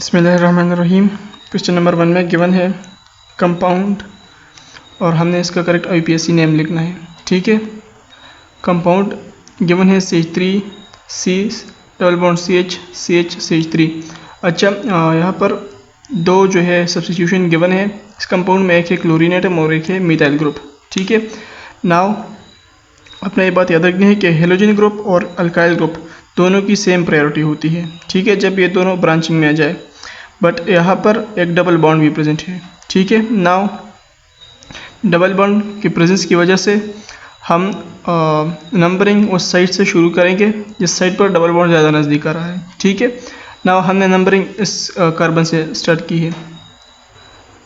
बिस्मिल्लाहिर्रहमानिर्रहीम। Question number 1 में given है कंपाउंड और हमने इसका करेक्ट IUPAC नेम लिखना है। ठीक है, कंपाउंड गिवन है CH3 C double bond CH CH CH3। अच्छा, यहाँ पर दो जो है सब्स्टिट्यूशन गिवन है इस कंपाउंड में, एक है क्लोरीन एटम और एक है मिथाइल ग्रुप। ठीक है, नाउ अपना ये बात याद रखनी है कि हेलोजन ग्रुप और अल्काइल ग्रुप दोनों की सेम प्रायोरिटी होती है। ठीक है, जब ये दोनों ब्रांचिंग में आ जाए, बट यहाँ पर एक डबल बॉन्ड भी प्रेजेंट है। ठीक है, नाउ डबल बॉन्ड की प्रेजेंस की वजह से हम नंबरिंग उस साइड से शुरू करेंगे जिस साइड पर डबल बॉन्ड ज़्यादा नज़दीक आ रहा है। ठीक है, नाउ हमने नंबरिंग इस कार्बन से स्टार्ट की है,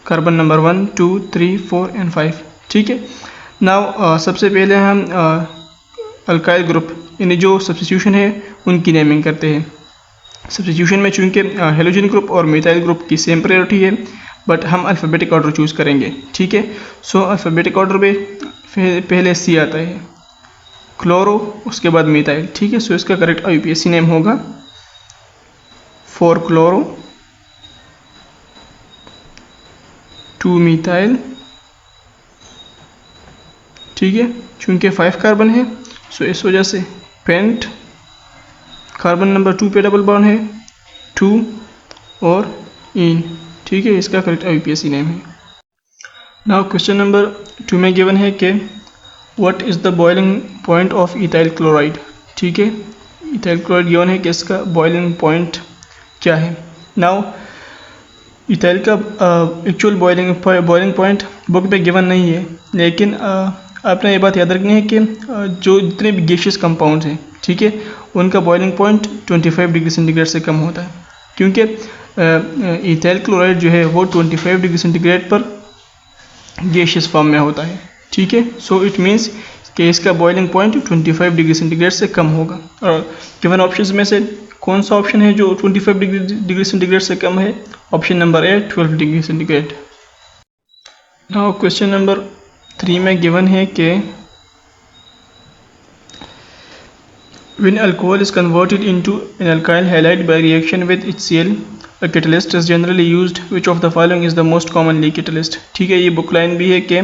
कार्बन नंबर 1 2 3 4 एंड 5। ठीक है, नाउ सबसे पहले हम अल्काइल ग्रुप यानी जो सब्स्टिट्यूशन है उनकी नेमिंग करते हैं। सब्स्टिट्यूशन में चूंकि हेलोजन ग्रुप और मिथाइल ग्रुप की सेम प्रायोरिटी है, बट हम अल्फ़ाबेटिक ऑर्डर चूज़ करेंगे। ठीक है, सो अल्फ़ाबेटिक ऑर्डर में पहले C आता है, क्लोरो, उसके बाद मिथाइल। ठीक है, सो इसका करेक्ट IUPAC नेम होगा 4 क्लोरो 2 मिथाइल। ठीक है, चूंकि 5 कार्बन है सो इस वजह से पेंट। कार्बन नंबर 2 पे डबल बॉन्ड है 2 और इन। ठीक है, इसका करेक्ट IUPAC नेम है। नाउ क्वेश्चन नंबर 2 में गिवन है कि what is the boiling point of ethyl chloride. ठीक है, इथाइल क्लोराइड गिवन है कि इसका बॉइलिंग पॉइंट क्या है। नाउ इथाइल का एक्चुअल बॉइलिंग पॉइंट बुक पे गिवन नहीं है, लेकिन आपने ये बात याद रखनी है कि जो जितने भी गैसियस कंपाउंड्स हैं, ठीक है, उनका बॉइलिंग पॉइंट 25 डिग्री सेंटीग्रेड से कम होता है, क्योंकि इथाइल क्लोराइड जो है वो 25 डिग्री सेंटीग्रेड पर गैसियस फॉर्म में होता है। ठीक है, सो इट मीन्स कि इसका बॉइलिंग पॉइंट 25 डिग्री सेंटीग्रेड से कम होगा। और गिवन ऑप्शंस में से कौन सा ऑप्शन है जो 25 डिग्री सेंटीग्रेड से कम है? ऑप्शन नंबर ए 12 degree centigrade. Now question number 3 में गिवन है कि when alcohol is converted into an alkyl halide by reaction with HCl, a catalyst is generally used. Which of the following is the most commonly catalyst? ठीक है, ये book line भी है कि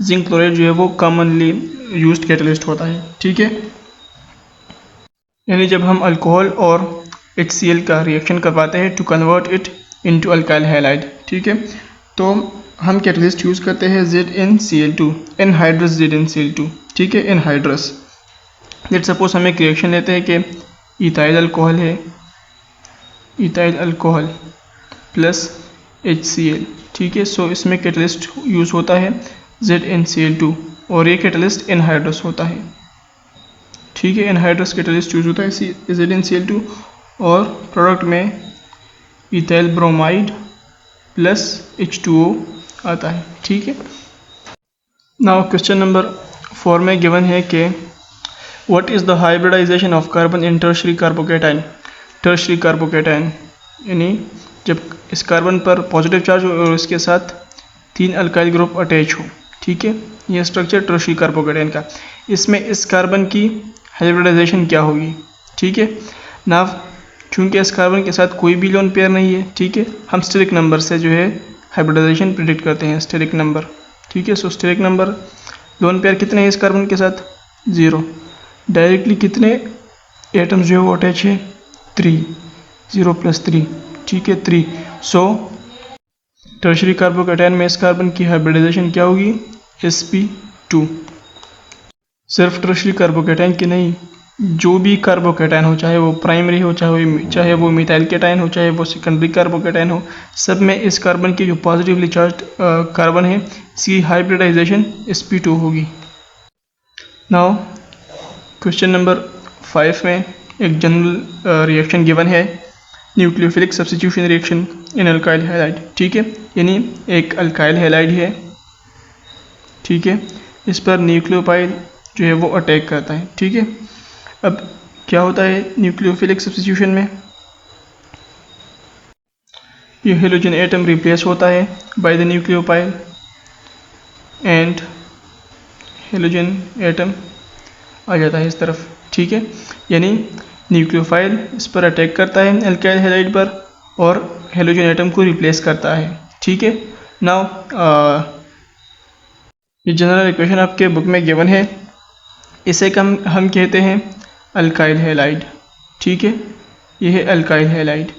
zinc chloride जो है वो कॉमनली यूज्ड कैटलिस्ट होता है। ठीक है, यानी जब हम अल्कोहल और HCl का रिएक्शन करवाते हैं to convert it into alkyl halide. ठीक है, तो हम कैटलिस्ट यूज़ करते हैं ZnCl2, एनहाइड्रस ZnCl2। ठीक है, एनहाइड्रस। लेट सपोज हम एक रिएक्शन लेते हैं कि इथाइल अल्कोहल है, इथाइल अल्कोहल प्लस HCl। ठीक है, सो इसमें कैटलिस्ट यूज़ होता है ZnCl2 और ये कैटलिस्ट एनहाइड्रस होता है। ठीक है, एनहाइड्रस कैटलिस्ट यूज़ होता है ZnCl2 और प्रोडक्ट में इथाइल ब्रोमाइड प्लस H2O आता है। ठीक है, नाउ क्वेश्चन नंबर 4 में गिवन है कि what is the hybridization of carbon in tertiary carbocation. Tertiary carbocation यानी जब इस कार्बन पर पॉजिटिव चार्ज हो और इसके साथ 3 अल्काइल ग्रुप अटैच हो। ठीक है, यह स्ट्रक्चर टर्शरी कार्बोकेटाइन का। इसमें इस कार्बन की हाइब्रिडाइजेशन क्या होगी? ठीक है, नाउ चूँकि इस कार्बन के साथ कोई भी लोन पेयर नहीं है, ठीक है, हम स्टेरिक नंबर से जो है हाइब्रिडाइजेशन प्रिडिक्ट करते हैं, स्टेरिक नंबर। ठीक है, so steric number lone pair कितने हैं इस कार्बन के साथ? 0। डायरेक्टली कितने एटम्स जो है वो अटैच है? 3, 0 + 3। ठीक है, 3। सो टर्शरी कार्बोकेटाइन में इस कार्बन की हाइब्रिडाइजेशन क्या होगी? sp2। सिर्फ टर्शरी कार्बोकेटाइन की नहीं, जो भी कार्बोकेटाइन हो, चाहे वो प्राइमरी हो, चाहे वो मिथाइल केटाइन हो, चाहे वो सेकेंडरी कार्बोकेटाइन हो, सब में इस कार्बन की जो पॉजिटिवली चार्ज्ड कार्बन है इसकी हाइब्रिडाइजेशन sp2 होगी। नाउ क्वेश्चन नंबर 5 में एक जनरल रिएक्शन गिवन है, nucleophilic substitution reaction in alkyl halide. ठीक है, यानी एक अल्काइल हैलाइड है, ठीक है, इस पर न्यूक्लियोफाइल जो है वो अटैक करता है। ठीक है, अब क्या होता है न्यूक्लियोफिलिक सब्स्टिट्यूशन में? ये हेलोजन एटम रिप्लेस होता है by the nucleophile and halogen atom आ जाता है इस तरफ। ठीक है, यानी न्यूक्लियोफाइल इस पर अटैक करता है अल्काइल हैलाइड पर और हेलोजन एटम को रिप्लेस करता है। ठीक है, नाउ ये जनरल इक्वेशन आपके बुक में गिवन है, इसे हम कहते हैं अल्काइल हैलाइड। ठीक है, ये है अल्काइल हैलाइड,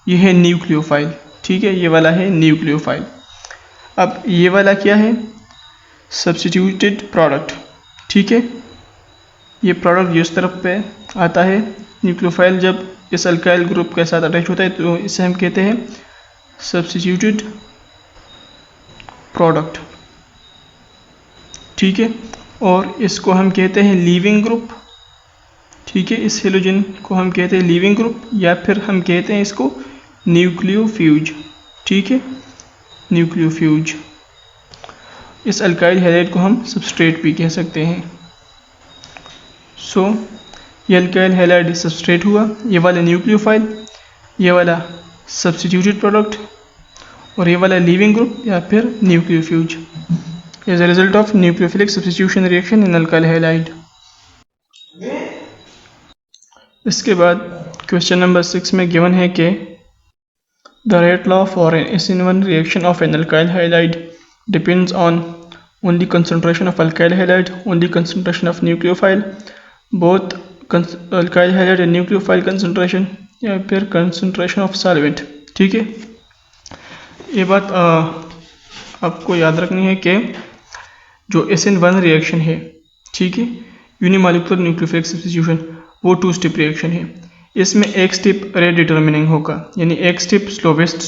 ये है न्यूक्लियोफाइल। ठीक है, ये वाला है न्यूक्लियोफाइल। अब ये वाला क्या है, सब्स्टिट्यूटेड प्रोडक्ट। ठीक है, ये प्रोडक्ट जिस तरफ पे आता है, न्यूक्लियोफाइल जब इस अल्काइल ग्रुप के साथ अटैच होता है तो इसे हम कहते हैं सब्स्टिट्यूटेड प्रोडक्ट। ठीक है, और इसको हम कहते हैं लीविंग ग्रुप। ठीक है, इस हेलोजन को हम कहते हैं लीविंग ग्रुप, या फिर हम कहते हैं इसको न्यूक्लियोफ्यूज। ठीक है, न्यूक्लियोफ्यूज। इस अल्काइल हैलाइड को हम सबस्ट्रेट भी कह सकते हैं। सो ये अल्काइल हैलाइड सबस्ट्रेट हुआ, ये वाला न्यूक्लियोफाइल, ये वाला सब्स्टिट्यूटेड प्रोडक्ट, और ये वाला लीविंग ग्रुप या फिर nucleofuge as a result of nucleophilic substitution reaction in alkyl halide. इसके बाद क्वेश्चन नंबर 6 में गिवन है कि the rate law for an SN1 reaction of an alkyl halide depends on only concentration of alkyl halide, only concentration of nucleophile, both alkyl halide and nucleophile concentration, या फिर concentration of solvent. ठीक है, ये बात आपको याद रखनी है कि जो SN1 रिएक्शन है, ठीक है, यूनिमॉलिक्यूलर न्यूक्लियोफिलिक सब्स्टिट्यूशन, वो 2 स्टेप रिएक्शन है। इसमें एक स्टेप रेट डिटर्मिनिंग होगा, यानी एक स्टेप स्लोवेस्ट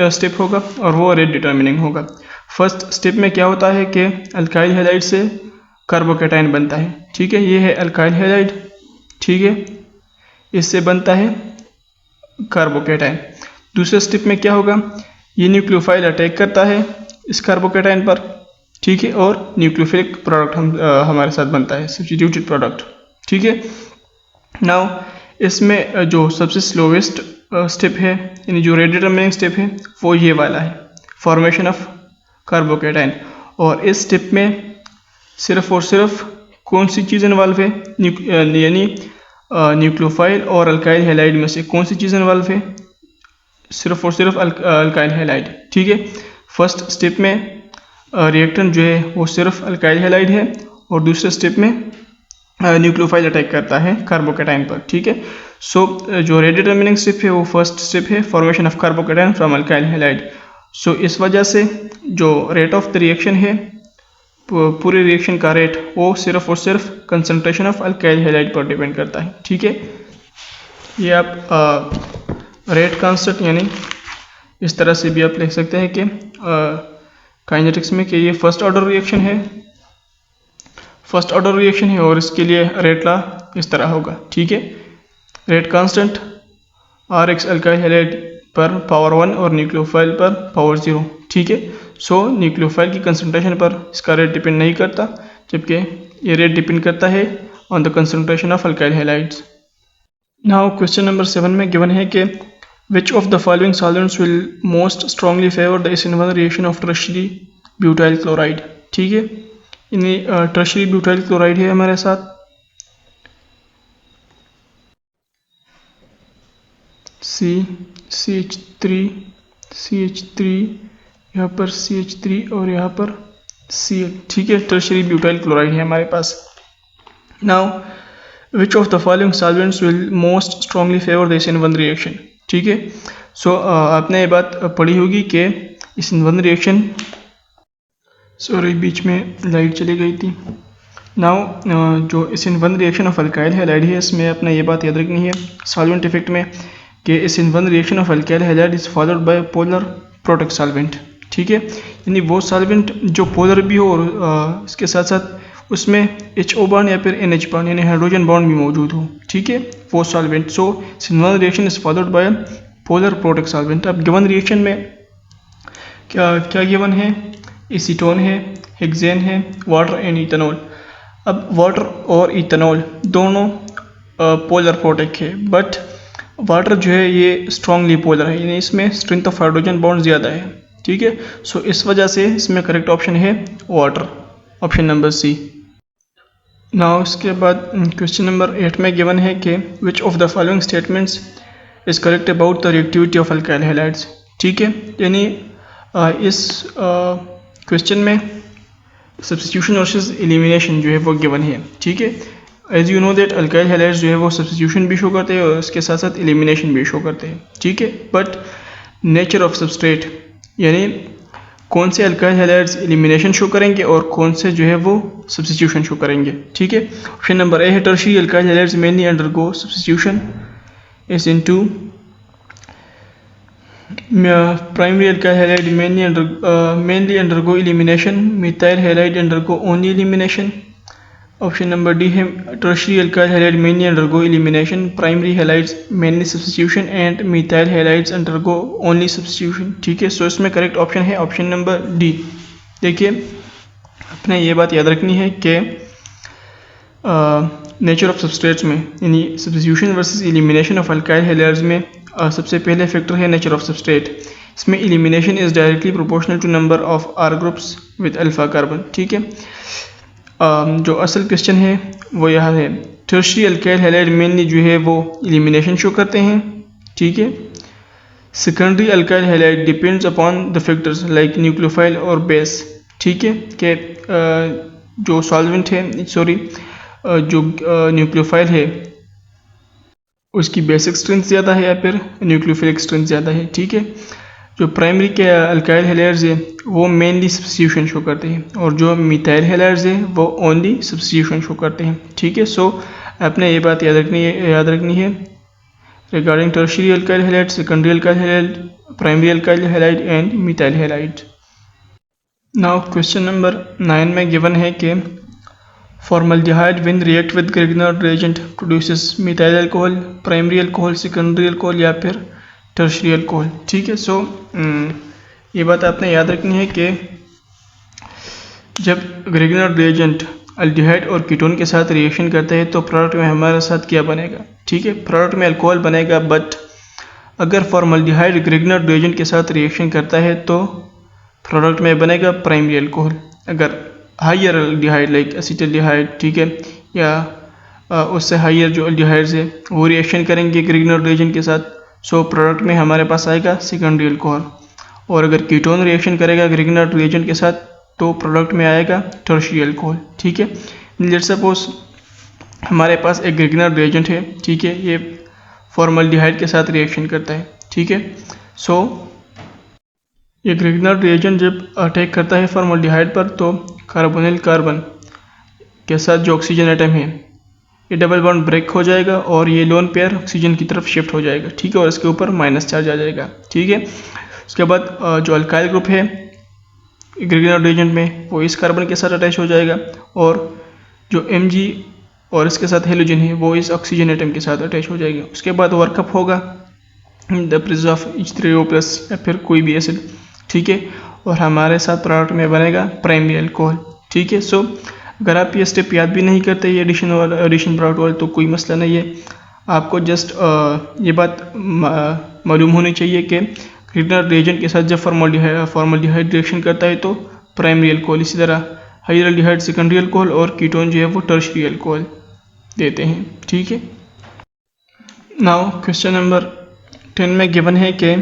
स्टेप होगा और वो रेट डिटर्मिनिंग होगा। फर्स्ट स्टेप में क्या होता है कि अल्काइल हैलाइड से कार्बोकेटाइन बनता है। ठीक है, ये है अल्काइल हैलाइड। ठीक है, इससे बनता है कार्बोकेटाइन। दूसरे स्टेप में क्या होगा, ये न्यूक्लियोफाइल अटैक करता है इस कार्बोकेटाइन पर। ठीक है, और न्यूक्लियोफिलिक प्रोडक्ट हमारे साथ बनता है, सब्स्टिट्यूटेड प्रोडक्ट। ठीक है, नाउ इसमें जो सबसे स्लोवेस्ट स्टेप है, यानी जो रेट डिटर्मिनिंग स्टेप है, वो ये वाला है, फॉर्मेशन ऑफ कार्बोकेटाइन। और इस स्टेप में सिर्फ और सिर्फ कौन सी चीज़ इन्वॉल्व है, यानी न्यूक्लियोफाइल और अल्काइल हैलाइड में से कौन सी चीज़ इन्वॉल्व है, सिर्फ और सिर्फ अल्काइल हैलाइड। ठीक है, फर्स्ट स्टेप में रिएक्टेंट जो है वो सिर्फ अल्काइल हैलाइड है, और दूसरे स्टेप में न्यूक्लियोफाइल अटैक करता है कार्बोकेटाइन पर। ठीक है, सो जो रेट डिटर्मिनिंग स्टेप है वो फर्स्ट स्टेप है, formation of carbocation from alkyl halide. So इस वजह से जो रेट ऑफ द रिएक्शन है, पूरे रिएक्शन का रेट, वो सिर्फ और सिर्फ कंसंट्रेशन ऑफ अल्काइल हैलाइड पर डिपेंड करता है। ठीक है, ये आप रेट कांस्टेंट यानी इस तरह से भी आप लिख सकते हैं कि काइनेटिक्स में कि ये फर्स्ट ऑर्डर रिएक्शन है, और इसके लिए रेट लॉ इस तरह होगा। ठीक है, rate constant Rx alkyl halide पर पावर 1 और न्यूक्लियोफाइल पर पावर 0। ठीक है, सो न्यूक्लियोफाइल की कंसंट्रेशन पर इसका रेट डिपेंड नहीं करता, जबकि ये रेट डिपेंड करता है on the concentration of alkyl halides. Now question number 7 में गिवन है कि which of the following solvents will most strongly favour the SN1 reaction of tertiary butyl chloride. ठीक है, इन्हें टर्शियरी ब्यूटाइल क्लोराइड है हमारे साथ, CH3 यहाँ पर CH3 और यहाँ पर Cl। ठीक है, टर्शियरी ब्यूटाइल क्लोराइड है हमारे पास। Now which of the following solvents will most strongly favour the SN1 reaction. ठीक है, सो आपने ये बात पढ़ी होगी कि SN1 रिएक्शन, सॉरी बीच में लाइट चली गई थी। नाउ जो SN1 reaction of alkyl halide है, इसमें अपने ये बात याद रखनी है सॉल्वेंट इफेक्ट में कि SN1 reaction of alkyl halide is followed by polar product solvent. ठीक है, यानी वो सॉल्वेंट जो पोलर भी हो और इसके साथ साथ उसमें HO बॉन्ड या फिर NH बॉन्ड यानी हाइड्रोजन बॉन्ड भी मौजूद हो। ठीक है, वो solvent. So SN1 reaction is followed by polar product solvent. अब गिवन रिएक्शन में क्या गिवन है, एसीटोन है, हेक्सेन है, वाटर एंड इथेनॉल। अब वाटर और इथेनॉल दोनों पोलर प्रोडक्ट है, बट वाटर जो है ये स्ट्रांगली पोलर है, यानी इसमें स्ट्रेंथ ऑफ हाइड्रोजन बॉन्ड ज़्यादा है। ठीक है, सो इस वजह से इसमें करेक्ट ऑप्शन है water, option number C. Now इसके बाद क्वेश्चन नंबर 8 में गिवन है कि which of the following statements is correct about the reactivity of alkyl halides. ठीक है, यानी इस क्वेश्चन में सब्स्टिट्यूशन वर्सेस एलिमिनेशन जो है वो गिवन है। ठीक है, as you know that alkyl halides जो है वो सब्स्टिट्यूशन भी शो करते हैं और उसके साथ साथ एलिमिनेशन भी शो करते हैं। ठीक है, बट नेचर ऑफ सबस्ट्रेट यानी कौन से अल्काइल हैलाइड्स एलिमिनेशन शो करेंगे और कौन से जो है वो सब्स्टिट्यूशन शो करेंगे। ठीक है, ऑप्शन नंबर ए है tertiary alkyl halides mainly undergo substitution is into primary alkyl halide mainly undergo elimination, methyl halide undergo only elimination. Option number D है tertiary alkyl halide mainly undergo elimination, primary halides mainly substitution and methyl halides undergo only substitution. ठीक है, so इसमें correct option है option number D. देखिए, अपने ये बात याद रखनी है कि नेचर ऑफ सबस्ट्रेट्स में यानी substitution versus elimination of alkyl halides में सबसे पहले फैक्टर है नेचर ऑफ सबस्ट्रेट। इसमें elimination is directly proportional to number of R groups with alpha carbon. ठीक है, जो असल क्वेश्चन है वो यह है टर्शियरी अल्काइल हैलाइड मेनली जो है वो एलिमिनेशन शो करते हैं। ठीक है, secondary alkyl halide depends upon the factors like nucleophile और बेस। ठीक है, कि जो सॉल्वेंट है जो न्यूक्लियोफाइल है उसकी बेसिक स्ट्रेंथ ज़्यादा है या फिर न्यूक्लियोफिलिक स्ट्रेंथ ज़्यादा है। ठीक है, जो प्राइमरी के अल्काइल हैलाइड्स है वो मेनली सब्स्टिट्यूशन शो करते हैं और जो मिथाइल हैलाइड्स है वो ओनली सब्स्टिट्यूशन शो करते हैं। ठीक है, सो आपने ये बात याद रखनी है regarding tertiary alkyl halide, secondary alkyl halide, primary alkyl halide and methyl halide. Now question number 9 में गिवन है कि formaldehyde when react with Grignard reagent produces methyl alcohol, primary alcohol, secondary alcohol या फिर tertiary alcohol। ठीक है, सो ये बात आपने याद रखनी है कि जब Grignard reagent अल्डिहाइड और कीटोन के साथ रिएक्शन करता है तो प्रोडक्ट में हमारे साथ क्या बनेगा। ठीक है, प्रोडक्ट में अल्कोहल बनेगा, बट अगर फॉर्मल्डिहाइड Grignard reagent के साथ रिएक्शन करता है तो प्रोडक्ट में बनेगा प्राइमरी अल्कोहल। अगर हाइयर अल्डिहाइड लाइक एसिटाल्डिहाइड, ठीक है, या उससे हाइयर जो अल्डिहाइड्स है वो रिएक्शन करेंगे Grignard reagent के साथ, सो प्रोडक्ट में हमारे पास आएगा सेकेंडरी अल्कोहल। और अगर कीटोन रिएक्शन करेगा Grignard reagent के साथ तो प्रोडक्ट में आएगा टर्शियरी अल्कोहल। ठीक है, लेट्स सपोज हमारे पास एक Grignard reagent है। ठीक है, ये फॉर्मल्डिहाइड के साथ रिएक्शन करता है। ठीक है, सो ये Grignard reagent जब अटैक करता है फॉर्मल्डिहाइड पर तो कार्बोनिल कार्बन के साथ जो ऑक्सीजन एटम है ये डबल बॉन्ड ब्रेक हो जाएगा और ये लोन पेयर ऑक्सीजन की तरफ शिफ्ट हो जाएगा। ठीक है, और इसके ऊपर माइनस चार्ज आ जाएगा। ठीक है, उसके बाद जो अल्काइल ग्रुप है Grignard reagent में वो इस कार्बन के साथ अटैच हो जाएगा और जो Mg और इसके साथ हेलोजन है वो इस ऑक्सीजन एटम के साथ अटैच हो जाएगा। उसके बाद वर्कअप होगा द प्रेजेंस ऑफ H3O+ या फिर कोई भी एसिड। ठीक है, और हमारे साथ प्रोडक्ट में बनेगा प्राइमरी अल्कोहल। ठीक है, सो अगर आप ये स्टेप याद भी नहीं करते ये एडिशन प्रोडक्ट वाले तो कोई मसला नहीं है, आपको जस्ट ये बात मालूम होनी चाहिए कि Grignard reagent के साथ जब फॉर्मल्डिहाइड रिएक्शन करता है तो प्राइमरी अल्कोहल, इसी तरह हाइयर अल्डिहाइड सेकेंडरी अल्कोहल और कीटोन जो है वो टर्शियरी अल्कोहल देते हैं। ठीक है, नाउ क्वेश्चन नंबर 10 में गिवन है कि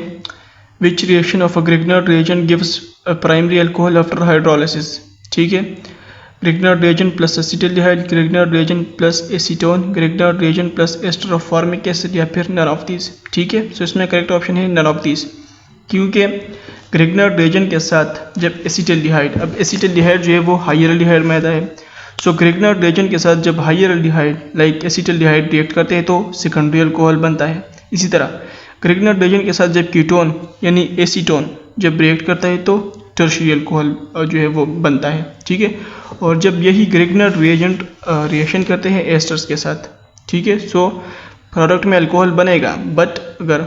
which reaction of a Grignard reagent gives a primary alcohol after hydrolysis। ठीक है, Grignard reagent plus acetaldehyde, Grignard reagent plus acetone, Grignard reagent plus ester of formic acid या फिर none of these। ठीक है, so इसमें correct option है none of these, क्योंकि Grignard reagent के साथ जब acetaldehyde, अब acetaldehyde जो है वो हाइयर अल्डिहाइड में आता है, सो Grignard reagent के साथ जब higher aldehyde like acetaldehyde react करते हैं तो सेकेंडरी अल्कोहल बनता है। इसी तरह Grignard reagent के साथ जब कीटोन यानी एसीटोन जब रिएक्ट करता है तो टर्शियरी अल्कोहल जो है वो बनता है। ठीक है, और जब यही Grignard reagent रिएक्शन करते हैं एस्टर्स के साथ, ठीक है, सो प्रोडक्ट में अल्कोहल बनेगा, बट अगर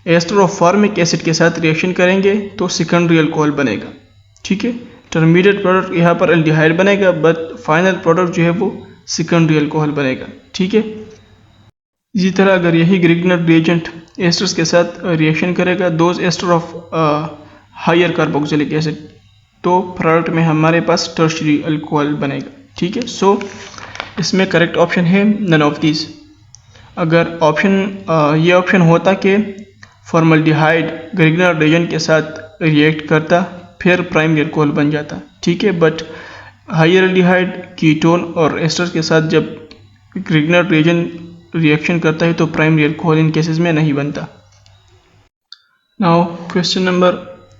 एस्टर ऑफ फॉर्मिक एसिड के साथ रिएक्शन करेंगे तो सेकेंडरी अल्कोहल बनेगा। ठीक है, इंटरमीडिएट प्रोडक्ट यहाँ पर अल्डिहाइड बनेगा, बट फाइनल प्रोडक्ट जो है वो सेकेंडरी अल्कोहल बनेगा। ठीक है, इसी तरह अगर यही Grignard reagent एस्टर्स के साथ रिएक्शन करेगा those ester of higher carboxylic acid तो प्रोडक्ट में हमारे पास टर्शियरी अल्कोहल बनेगा। ठीक है, सो इसमें करेक्ट ऑप्शन है नन ऑफ दीज। अगर ये ऑप्शन होता कि फॉर्मल्डिहाइड ग्रिग्नर रीजन के साथ रिएक्ट करता फिर प्राइमरी अल्कोहल बन जाता, ठीक है। बट हाइयरल्डिहाइड कीटोन और एस्टर के साथ जब ग्रिग्नर रीजन रिएक्शन करता है तो प्राइमरी अल्कोहल इन केसेस में नहीं बनता। नाउ क्वेश्चन नंबर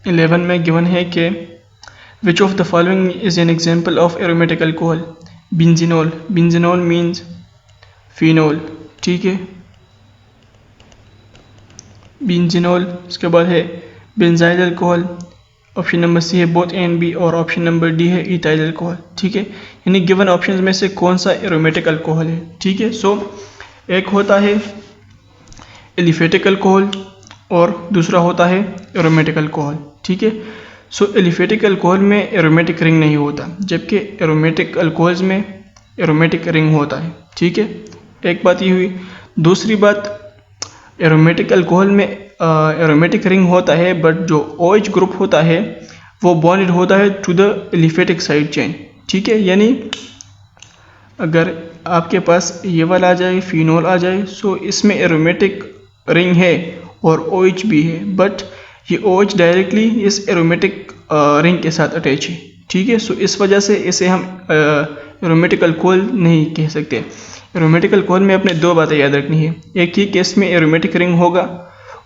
11 में गिवन है कि which of the following is an example of aromatic alcohol? Benzenol, benzenol means phenol, ठीक है, बेंजीनोल। उसके बाद है benzyl alcohol, option number C है बोथ ए एंड बी, और ऑप्शन नंबर डी है इथाइल अल्कोहल, ठीक है। यानी गिवन ऑप्शंस में से कौन सा एरोमेटिक अल्कोहल है, ठीक है। सो एक होता है एलिफेटिक अल्कोहल और दूसरा होता है एरोमेटिक अल्कोहल, ठीक है। सो एलिफेटिक अल्कोहल में एरोमेटिक रिंग नहीं होता, जबकि एरोमेटिक अल्कोहल्स में एरोमेटिक रिंग होता है, ठीक है। एक बात ये हुई। दूसरी बात, एरोमेटिक अल्कोहल में एरोमेटिक रिंग होता है बट जो OH ग्रुप होता है वो बॉन्डेड होता है to the aliphatic side chain, ठीक है। यानी अगर आपके पास ये वाला आ जाए, फिनोल आ जाए, सो इसमें एरोमेटिक रिंग है और OH भी है, बट ये OH डायरेक्टली इस एरोमेटिक रिंग के साथ अटैच है, ठीक है। सो इस वजह से इसे हम एरोमेटिक अल्कोहल नहीं कह सकते। एरोमेटिक अल्कोहल में अपने दो बातें याद रखनी है, एक ही केस में एरोमेटिक रिंग होगा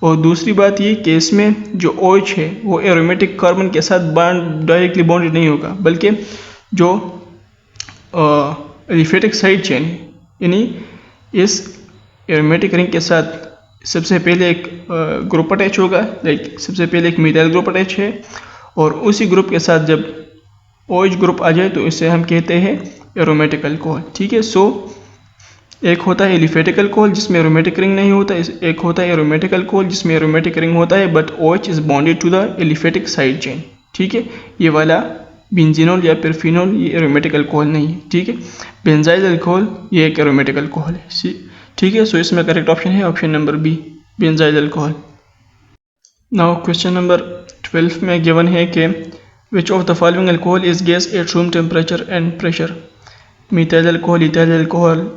और दूसरी बात ये केस में जो OH है वो एरोमेटिक कार्बन के साथ डायरेक्टली बॉन्डेड नहीं होगा, बल्कि जो एलिफेटिक साइड चेन है, यानी इस एरोमेटिक रिंग के साथ सबसे पहले एक ग्रुप अटैच होगा, लाइक सबसे पहले एक मिथाइल ग्रुप अटैच है और उसी ग्रुप के साथ जब OH ग्रुप आ जाए तो इसे हम कहते हैं एरोमेटिक अल्कोहल, ठीक है। सो एक होता है एलिफेटिक अल्कोहल जिसमें एरोमेटिक रिंग नहीं होता, एक होता है एरोमेटिक अल्कोहल जिसमें एरोमेटिक रिंग होता है but OH is bonded to the aliphatic side chain, ठीक है। ये वाला बेंजीनोल या फिर फिनोल ये एरोमेटिक अल्कोहल नहीं है, ठीक है। बेंजाइल अल्कोहल ये एक एरोमेटिक अल्कोहल है, ठीक है। सो इसमें करेक्ट ऑप्शन है option number B, benzyl alcohol. Now question number 12 में गिवन है कि which of the following alcohol is gas at room temperature and pressure? Methyl alcohol, ethyl alcohol,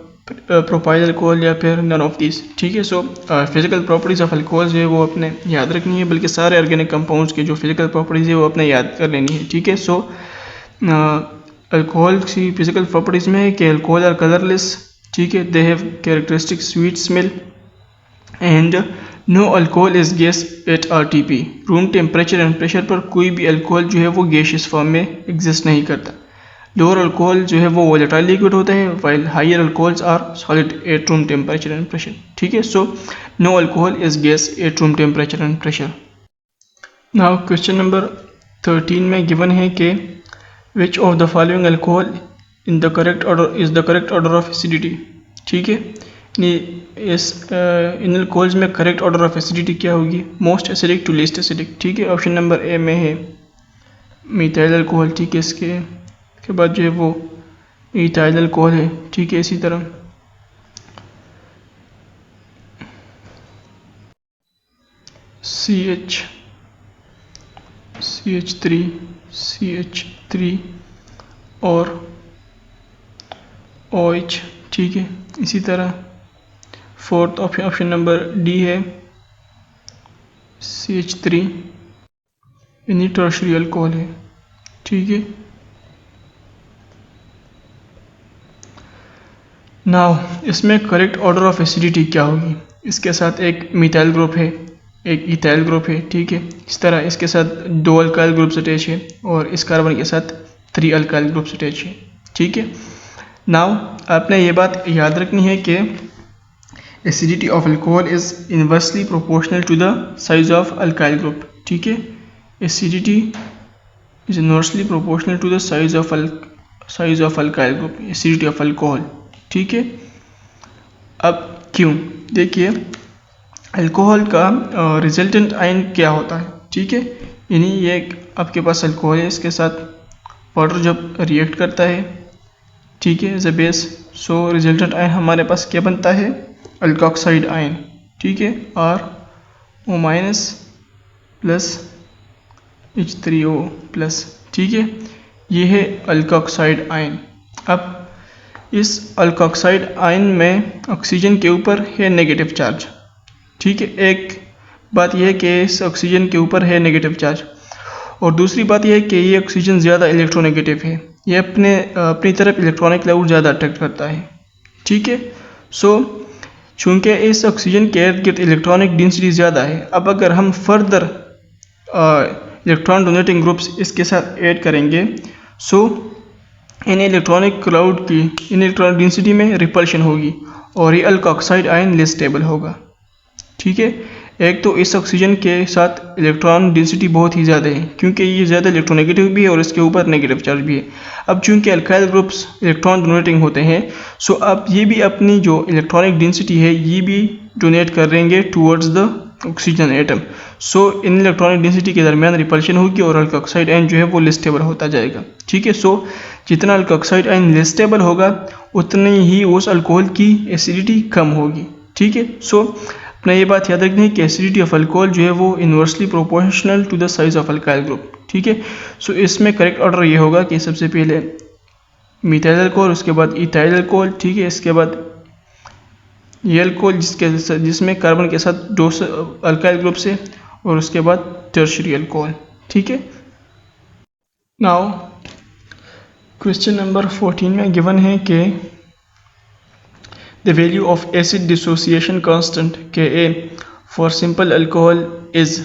propyl alcohol या फिर नन ऑफ दिस, ठीक है। So physical properties of alcohols है वो अपने याद रखनी है, बल्कि सारे ऑर्गेनिक कंपाउंड्स की जो फिजिकल प्रॉपर्टीज है वो अपने याद कर लेनी है, ठीक है। सो अल्कोहल की फिजिकल प्रॉपर्टीज में है कि अल्कोहल आर कलरलेस, ठीक है, they have characteristic sweet smell and no alcohol is gas at RTP। Room temperature and pressure पर कोई भी अल्कोहल जो है वो गैसियस फॉर्म में एग्जिस्ट नहीं करता। लोअर अल्कोहल जो है वो वोलेटाइल लिक्विड होता है, while higher alcohols are solid at room temperature and pressure, ठीक है। So no alcohol is gas at room temperature and pressure. Now question number 13 में गिवन है कि which of the following alcohol in the correct order of acidity, ठीक है। इन alcohols में correct order of acidity क्या होगी? Most acidic to least acidic, ठीक है। ऑप्शन नंबर ए में है मिथाइल अल्कोहल, ठीक है। इसके बाद जो है वो इथाइल अल्कोहल है, ठीक है। इसी तरह CH3 और OH, ठीक है। इसी तरह फोर्थ ऑप्शन नंबर डी है CH3 यानी टर्शरी अल्कोहल है, ठीक है। नाउ इसमें करेक्ट ऑर्डर ऑफ एसिडिटी क्या होगी? इसके साथ एक मिथाइल ग्रुप है, एक इथाइल ग्रुप है, ठीक है। इस तरह इसके साथ 2 अल्काइल ग्रुप्स अटैच है और इस कार्बन के साथ 3 अल्काइल ग्रुप्स अटैच है, ठीक है। नाउ आपने ये बात याद रखनी है कि acidity of alcohol is inversely proportional to the size of alkyl group, ठीक है। Acidity is inversely proportional to the size of alkyl group, acidity of alcohol, ठीक है। अब क्यों? देखिए अल्कोहल का रिजल्टेंट आयन क्या होता है, ठीक है। यानी ये आपके पास अल्कोहल है, इसके साथ वाटर जब रिएक्ट करता है, ठीक है, as a base, so resultant ion हमारे पास क्या बनता है? अल्कोक्साइड आयन, ठीक है, RO- प्लस H3O प्लस, ठीक है। ये है अल्कोक्साइड आयन। अब इस अल्कोक्साइड आयन में ऑक्सीजन के ऊपर है नेगेटिव चार्ज। ठीक है, एक बात यह है कि इस ऑक्सीजन के ऊपर है नेगेटिव चार्ज, और दूसरी बात यह है कि ये ऑक्सीजन ज़्यादा इलेक्ट्रोनेगेटिव है, ये अपनी तरफ इलेक्ट्रॉनिक क्लाउड ज़्यादा अट्रैक्ट करता है। ठीक है, सो चूँकि इस ऑक्सीजन के इर्द गिर्द इलेक्ट्रॉनिक डेंसिटी ज़्यादा है, अब अगर हम फर्दर इलेक्ट्रॉन डोनेटिंग ग्रुप्स इसके साथ ऐड करेंगे, सो इन इलेक्ट्रॉनिक डेंसिटी में रिपल्शन होगी और ये अल्कोक्साइड आयन लेस स्टेबल होगा। ठीक है, एक तो इस ऑक्सीजन के साथ इलेक्ट्रॉन डेंसिटी बहुत ही ज़्यादा है क्योंकि ये ज़्यादा इलेक्ट्रोनेगेटिव भी है और इसके ऊपर नेगेटिव चार्ज भी है। अब चूंकि अल्काइल ग्रुप्स इलेक्ट्रॉन डोनेटिंग होते हैं, सो अब ये भी अपनी जो इलेक्ट्रॉनिक डेंसिटी है ये भी डोनेट करेंगे towards the oxygen atom. So in electronic density के दरमियान रिपल्शन होगी और अल्कोक्साइड आयन जो है वो लेस स्टेबल होता जाएगा। ठीक है, सो जितना अल्कोक्साइड आयन लेस स्टेबल होगा उतनी ही उस अल्कोहल की एसिडिटी कम होगी। ठीक है, सो अपना ये बात याद रखनी है कि एसिडिटी ऑफ अल्कोहल जो है वो inversely proportional to the size of alkyl group. ठीक है, सो इसमें करेक्ट ऑर्डर ये होगा कि सबसे पहले मिथाइल अल्कोहल, उसके बाद इथाइल अल्कोहल, ठीक है, इसके बाद ये अल्कोहल जिसमें कार्बन के साथ दो अल्काइल ग्रुप से, और उसके बाद टर्शियरी अल्कोहल। ठीक है, नाउ क्वेश्चन नंबर 14 में गिवन है कि the value of acid dissociation constant Ka for simple alcohol is।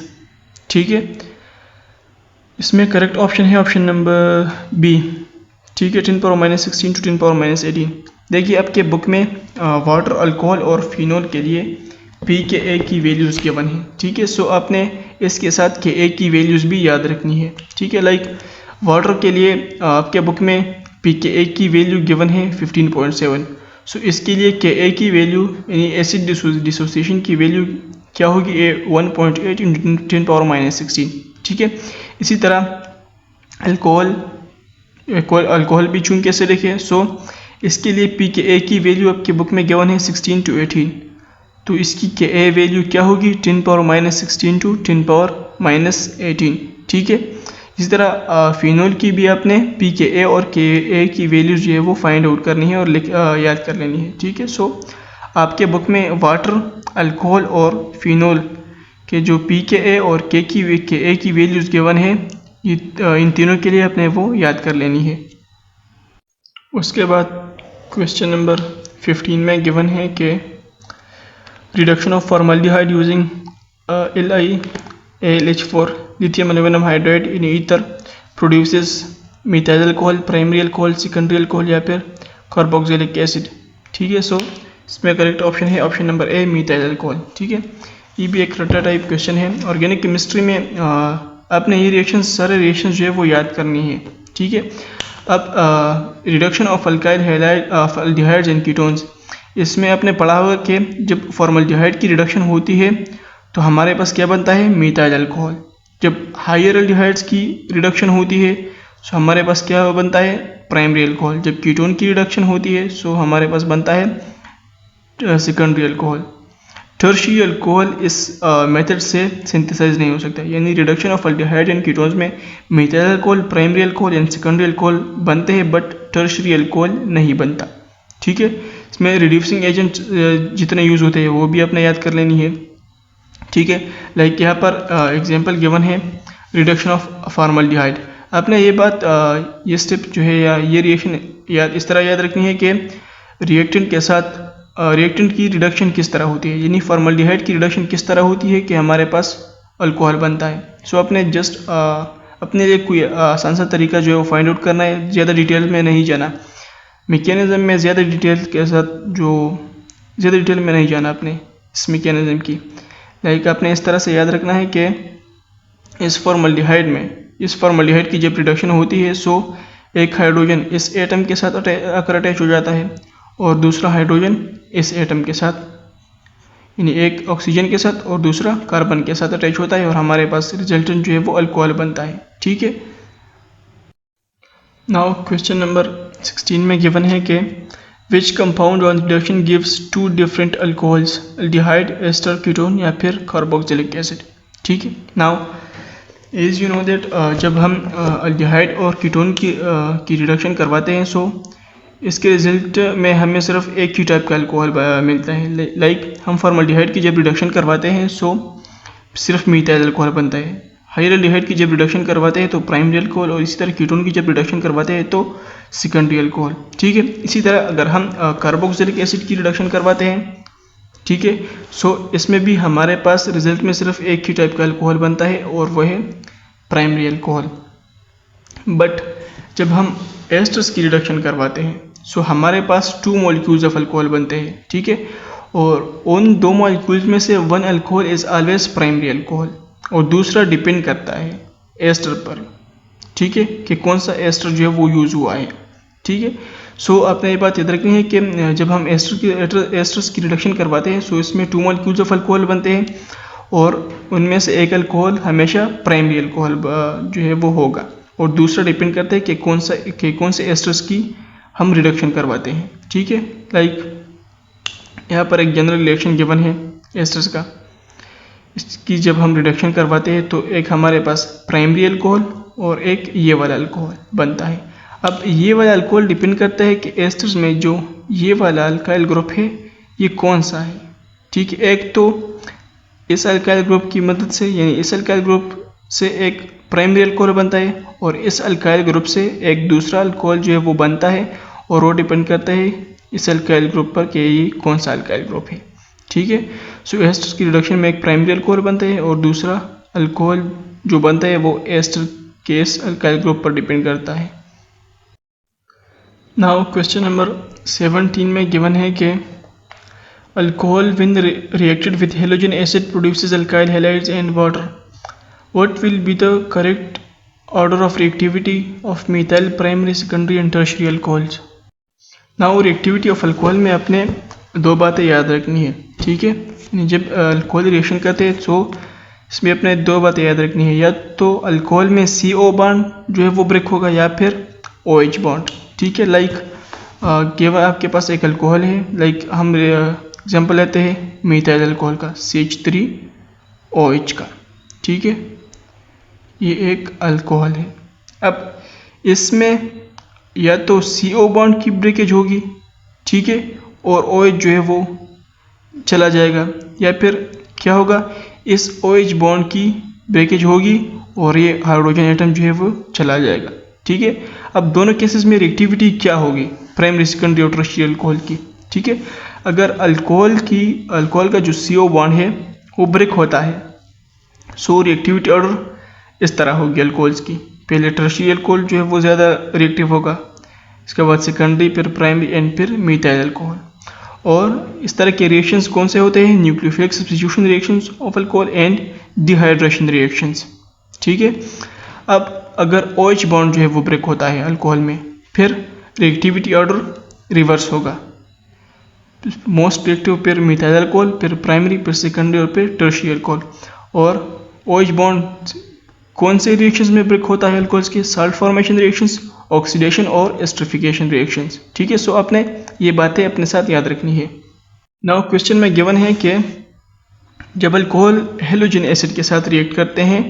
ठीक है, इसमें करेक्ट ऑप्शन है ऑप्शन नंबर बी। ठीक है, 10⁻16 to 10⁻18। देखिए आपके बुक में वाटर, अल्कोहल और फिनोल के लिए pKa की वैल्यूज़ गिवन है। ठीक है, सो आपने इसके साथ Ka की वैल्यूज़ भी याद रखनी है। ठीक है, लाइक वाटर के लिए आपके बुक में pKa की वैल्यू गिवन है 15.7। सो इसके लिए Ka की वैल्यू यानी एसिड डिसोसिएशन की वैल्यू क्या होगी, 1.8 × 10⁻16। ठीक है, इसी तरह अल्कोहल भी चूंकि कैसे देखें, सो इसके लिए pKa की वैल्यू आपके बुक में गिवन है 16 to 18, तो इसकी Ka वैल्यू क्या होगी 10⁻16 to 10⁻18। ठीक है, इसी तरह फिनोल की भी आपने pKa और Ka की वैल्यूज जो है वो फाइंड आउट करनी है और याद कर लेनी है। ठीक है, सो आपके बुक में वाटर, अल्कोहल और फिनोल के जो pKa और Ka की वैल्यूज गिवन है, इन तीनों के लिए आपने वो याद कर लेनी है। उसके बाद क्वेश्चन नंबर 15 में गिवन है कि reduction of formaldehyde using LiAlH4 lithium aluminum hydride in ether produces methyl alcohol, primary alcohol, secondary alcohol या फिर कार्बोक्सिलिक एसिड। ठीक है, सो इसमें करेक्ट ऑप्शन है ऑप्शन नंबर ए, मिथाइल अल्कोहल। ठीक है, ये भी एक रट्टा टाइप क्वेश्चन है। ऑर्गेनिक केमिस्ट्री में आपने ये सारे रिएक्शन जो है वो याद करनी है। ठीक है, अब reduction of alkyl halide of aldehydes and ketones, इसमें आपने पढ़ा होगा कि जब फॉर्मल्डिहाइड की रिडक्शन होती है तो हमारे पास क्या बनता है, मिथाइल अल्कोहल। जब हायर एल्डिहाइड्स की रिडक्शन होती है सो हमारे पास क्या बनता है, प्राइमरी अल्कोहल। जब कीटोन की रिडक्शन होती है सो हमारे पास बनता है सेकेंडरी अल्कोहल। टर्शियरी अल्कोहल इस मेथड से सिंथेसाइज नहीं हो सकता, यानी reduction of aldehyde and ketones में methyl alcohol, primary alcohol and secondary alcohol बनते हैं बट टर्शियरी अल्कोहल नहीं बनता। ठीक है, इसमें रिड्यूसिंग एजेंट जितने यूज़ होते हैं वो भी आपने याद कर लेनी है। ठीक है, लाइक यहाँ पर एग्जांपल गिवन है रिडक्शन ऑफ फॉर्मल्डिहाइड। आपने ये बात ये स्टेप जो है या ये रिएक्शन इस तरह याद रखनी है कि रिएक्टेंट के साथ रिएक्टेंट की रिडक्शन किस तरह होती है, यानी फॉर्मल्डिहाइड की रिडक्शन किस तरह होती है कि हमारे पास अल्कोहल बनता है। सो आपने जस्ट अपने लिए कोई आसान सा तरीका जो है वो फाइंड आउट करना है, ज़्यादा डिटेल में नहीं जाना। मैकेनिज्म में ज़्यादा डिटेल के साथ ज़्यादा डिटेल में नहीं जाना आपने इस मैकेनिज्म की। लाइक आपने इस तरह से याद रखना है कि इस फॉर्मल्डिहाइड की जब रिडक्शन होती है सो एक हाइड्रोजन इस एटम के साथ अटैच हो जाता है और दूसरा हाइड्रोजन इस एटम के साथ, यानी एक ऑक्सीजन के साथ और दूसरा कार्बन के साथ अटैच होता है और हमारे पास रिजल्टेंट जो है वो अल्कोहल बनता है। ठीक है, नाउ क्वेश्चन नंबर 16 में गिवन है कि which compound on reduction gives 2 different alcohols, aldehyde, ester, ketone या फिर कार्बोक्सिलिक एसिड। ठीक है, now as you know that जब हम एल्डिहाइड और कीटोन की रिडक्शन करवाते हैं सो इसके रिजल्ट में हमें सिर्फ एक ही टाइप का अल्कोहल मिलता है। लाइक हम फॉर्मल्डिहाइड की जब रिडक्शन करवाते हैं सो सिर्फ मीथाइल अल्कोहल बनता है। हाइड्रोल्डिहाइड की जब रिडक्शन करवाते हैं तो प्राइमरी अल्कोहल, और इसी तरह कीटोन की जब रिडक्शन करवाते हैं तो सेकेंडरी अल्कोहल। ठीक है, इसी तरह अगर हम कार्बोक्सिलिक एसिड की रिडक्शन करवाते हैं, ठीक है, सो इसमें भी हमारे पास रिजल्ट में सिर्फ एक ही टाइप का अल्कोहल बनता है और वह है प्राइमरी अल्कोहल। बट जब हम एस्टर्स की रिडक्शन करवाते हैं सो हमारे पास 2 मॉलिक्यूल्स ऑफ अल्कोहल बनते हैं। ठीक है, और उन 2 मॉलिक्यूल्स में से 1 alcohol is always primary alcohol और दूसरा डिपेंड करता है एस्टर पर। ठीक है, कि कौन सा एस्टर जो है वो यूज़ हुआ है। ठीक है, सो आपने ये बात याद रखनी है कि जब हम एस्टर्स की रिडक्शन करवाते हैं सो इसमें 2 मॉलिक्यूल्स ऑफ अल्कोहल बनते हैं और उनमें से एक अल्कोहल हमेशा प्राइमरी अल्कोहल जो है वो होगा और दूसरा डिपेंड करता है कि कौन से एस्टर्स की हम रिडक्शन करवाते हैं। ठीक है, लाइक यहाँ पर एक जनरल रिएक्शन गिवन है एस्टर्स का, इसकी जब हम रिडक्शन करवाते हैं तो एक हमारे पास प्राइमरी अल्कोहल और एक ये वाला अल्कोहल बनता है। अब ये वाला अल्कोहल डिपेंड करता है कि एस्टर्स में जो ये वाला अल्काइल ग्रुप है ये कौन सा है। ठीक है, एक तो इस अल्काइल ग्रुप की मदद से, यानी इस अल्काइल ग्रुप से एक प्राइमरी अल्कोहल बनता है और इस अल्काइल ग्रुप से एक दूसरा अल्कोहल जो है वो बनता है और वो डिपेंड करता है इस अल्काइल ग्रुप पर कि ये कौन सा अल्काइल ग्रुप है। ठीक है, सो एस्टर्स की रिडक्शन में एक प्राइमरी अल्कोहल बनता है और दूसरा अल्कोहल जो बनता है वो एस्टर के इस अल्काइल ग्रुप पर डिपेंड करता है। नाउ क्वेश्चन नंबर 17 में गिवन है कि alcohol when reacted with halogen acid produces alkyl halides and water, what will be the correct order of reactivity of methyl primary, secondary and tertiary alcohols? Now reactivity of alcohol में अपने 2 बातें याद रखनी है। ठीक है, जब अल्कोहल रिएक्शन करते हैं तो इसमें अपने 2 बातें याद रखनी है, या तो अल्कोहल में CO बॉन्ड जो है वो ब्रेक होगा या फिर OH बॉन्ड। ठीक है, लाइक केवल आपके पास एक अल्कोहल है, लाइक हम एग्जाम्पल लेते हैं मीथाइल अल्कोहल का CH3OH का। ठीक है, ये एक अल्कोहल है। अब इसमें या तो CO बॉन्ड की ब्रेकेज होगी, ठीक है, और OH जो है वो चला जाएगा, या फिर क्या होगा, इस OH बॉन्ड की ब्रेकेज होगी और ये हाइड्रोजन एटम जो है वो चला जाएगा। ठीक है, अब दोनों केसेस में रिएक्टिविटी क्या होगी, प्राइमरी, सेकेंडरी और टर्शियरी अल्कोहल की। ठीक है, अगर अल्कोहल का जो CO बॉन्ड है वो ब्रेक होता है सो रिएक्टिविटी ऑर्डर इस तरह होगी अल्कोहल्स की, पहले टर्शियरी अल्कोहल जो है वो ज़्यादा रिएक्टिव होगा, इसके बाद सेकेंडरी, फिर प्राइमरी एंड फिर मीथाइल अल्कोहल। और इस तरह के रिएक्शंस कौन से होते हैं, nucleophilic substitution reactions of alcohol and dehydration reactions. ठीक है, अब अगर OH बॉन्ड जो है वो ब्रेक होता है अल्कोहल में, फिर रिएक्टिविटी ऑर्डर रिवर्स होगा, मोस्ट रिएक्टिव फिर मीथाइल अल्कोहल, फिर प्राइमरी, फिर सेकेंडरी और फिर टर्शियरी अल्कोहल। और OH बॉन्ड कौन से रिएक्शंस में ब्रेक होता है अल्कोहल्स के, साल्ट फॉर्मेशन रिएक्शंस, ऑक्सीडेशन और एस्टरिफिकेशन रिएक्शंस। ठीक है, सो आपने ये बातें अपने साथ याद रखनी है। नाउ क्वेश्चन में गिवन है कि जब अल्कोहल हेलोजन एसिड के साथ रिएक्ट करते हैं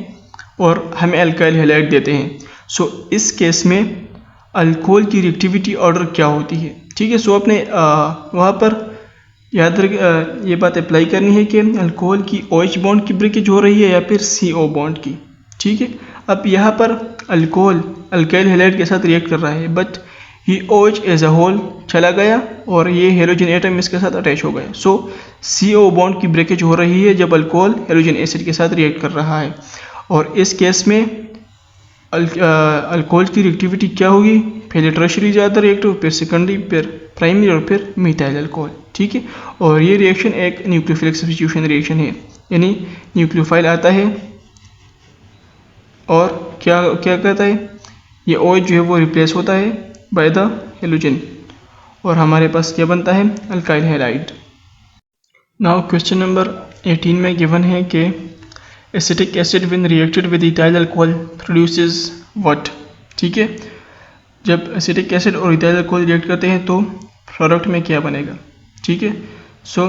और हमें अल्काइल हैलाइड देते हैं, सो इस केस में अल्कोहल की रिएक्टिविटी ऑर्डर क्या होती है। ठीक है, सो आपने वहाँ पर याद रख ये बात अप्लाई करनी है कि अल्कोहल की OH बॉन्ड की ब्रेकेज हो रही है या फिर CO बॉन्ड की। ठीक है, अब यहाँ पर अल्कोहल अल्काइल हैलाइड के साथ रिएक्ट कर रहा है, बट ये OH एज अ होल चला गया और ये हेलोजन एटम इसके साथ अटैच हो गया। सो CO बॉन्ड की ब्रेकेज हो रही है जब अल्कोहल हेलोजन एसिड के साथ रिएक्ट कर रहा है, और इस केस में अल्कोहल की रिएक्टिविटी क्या होगी, पहले टर्शियरी ज़्यादा रिएक्टिव, फिर सेकेंडरी, फिर प्राइमरी और फिर मीथाइल अल्कोहल। ठीक है, और ये रिएक्शन एक न्यूक्लियोफिलिक सब्स्टिट्यूशन रिएक्शन है, यानी न्यूक्लियोफाइल आता है और क्या कहता है, ये OH जो है वो रिप्लेस होता है बाय द हेलोजन और हमारे पास क्या बनता है, alkyl halide. Now question number 18 में गिवन है कि acetic acid when reacted with ethyl alcohol produces what. ठीक है, जब एसिटिक एसिड और इथाइल अल्कोहल रिएक्ट करते हैं तो प्रोडक्ट में क्या बनेगा। ठीक है, so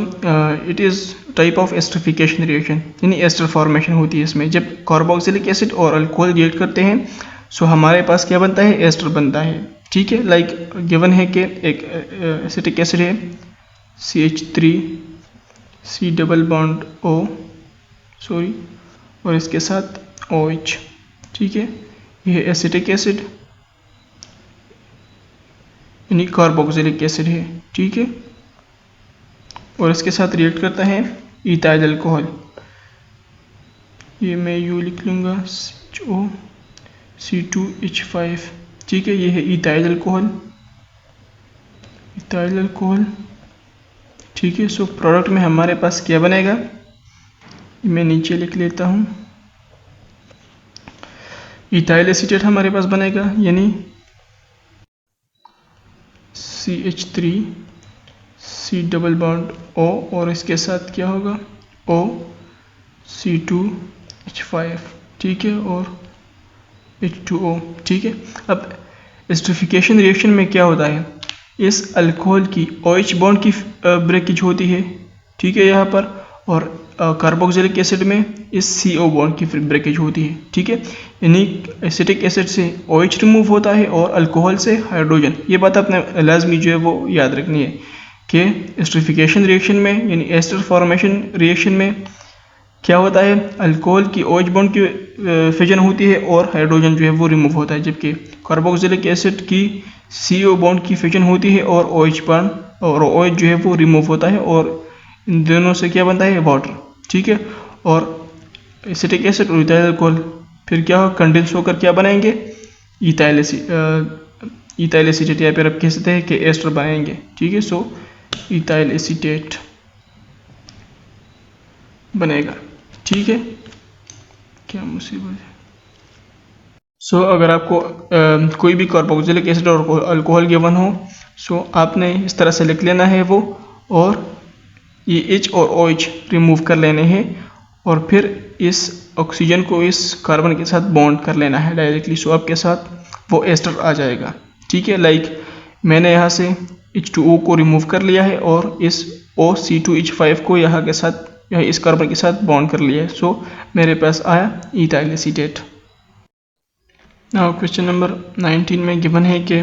it is type of esterification reaction, यानी एस्टर फॉर्मेशन होती है इसमें। जब कार्बोक्सिलिक एसिड और अल्कोहल रिएक्ट करते हैं सो हमारे पास क्या बनता है, एस्टर बनता है। ठीक है। लाइक गिवन है कि एक एसिटिक एसिड है CH3 C double bond O sorry और इसके साथ OH, ठीक है। यह एसिटिक एसिड यानी कार्बोक्सिलिक एसिड है, ठीक है। और इसके साथ रिएक्ट करता है इथाइल अल्कोहल, ये मैं यू लिख लूँगा COC2H5, ठीक है। ये है इथाइल अल्कोहल, ठीक है। सो प्रोडक्ट में हमारे पास क्या बनेगा, मैं नीचे लिख लेता हूँ। इथाइल एसीटेट हमारे पास बनेगा यानी CH3 C double bond O और इसके साथ क्या होगा OC2H5, ठीक है, और H2O, ठीक है। अब एस्टरिफिकेशन रिएक्शन में क्या होता है, इस अल्कोहल की OH बॉन्ड की ब्रेकेज होती है, ठीक है यहाँ पर, और कार्बोक्सिलिक एसिड में इस CO बॉन्ड की ब्रेकेज होती है, ठीक है। यानी एसिटिक एसिड से OH रिमूव होता है और अल्कोहल से हाइड्रोजन। ये बात आपने लाजमी जो है वो याद रखनी है कि एस्टरिफिकेशन रिएक्शन में यानी एस्टर फॉर्मेशन रिएक्शन में क्या होता है, अल्कोहल की OH बॉन्ड की फिजन होती है और हाइड्रोजन जो है वो रिमूव होता है, जबकि कार्बोक्सिलिक एसिड की CO बॉन्ड की फिजन होती है और OH बॉन्ड और OH जो है वो रिमूव होता है और इन दोनों से क्या बनता है, वाटर, ठीक है। और एसिटिक एसिड और इथाइल अल्कोहल फिर क्या हो, कंडेंस होकर क्या बनाएंगे, इथाइल एसीटेट, या फिर आप कह सकते हैं कि एस्टर बनाएंगे, ठीक है। सो इथाइल एसीटेट बनेगा, ठीक है। क्या मुसीबत है। सो अगर आपको कोई भी कार्बोक्सिलिक एसिड और अल्कोहल गिवन हो, सो आपने इस तरह से लिख लेना है वो, और ये H और OH रिमूव कर लेने हैं और फिर इस ऑक्सीजन को इस कार्बन के साथ बॉन्ड कर लेना है डायरेक्टली। सो आपके साथ वो एस्टर आ जाएगा, ठीक है। लाइक मैंने यहाँ से H2O को रिमूव कर लिया है और इस OC2H5 को यहाँ के साथ इस कार्बन के साथ बॉन्ड कर लिया है। सो मेरे पास आया ethyl acetate. Now question number 19 में गिवन है कि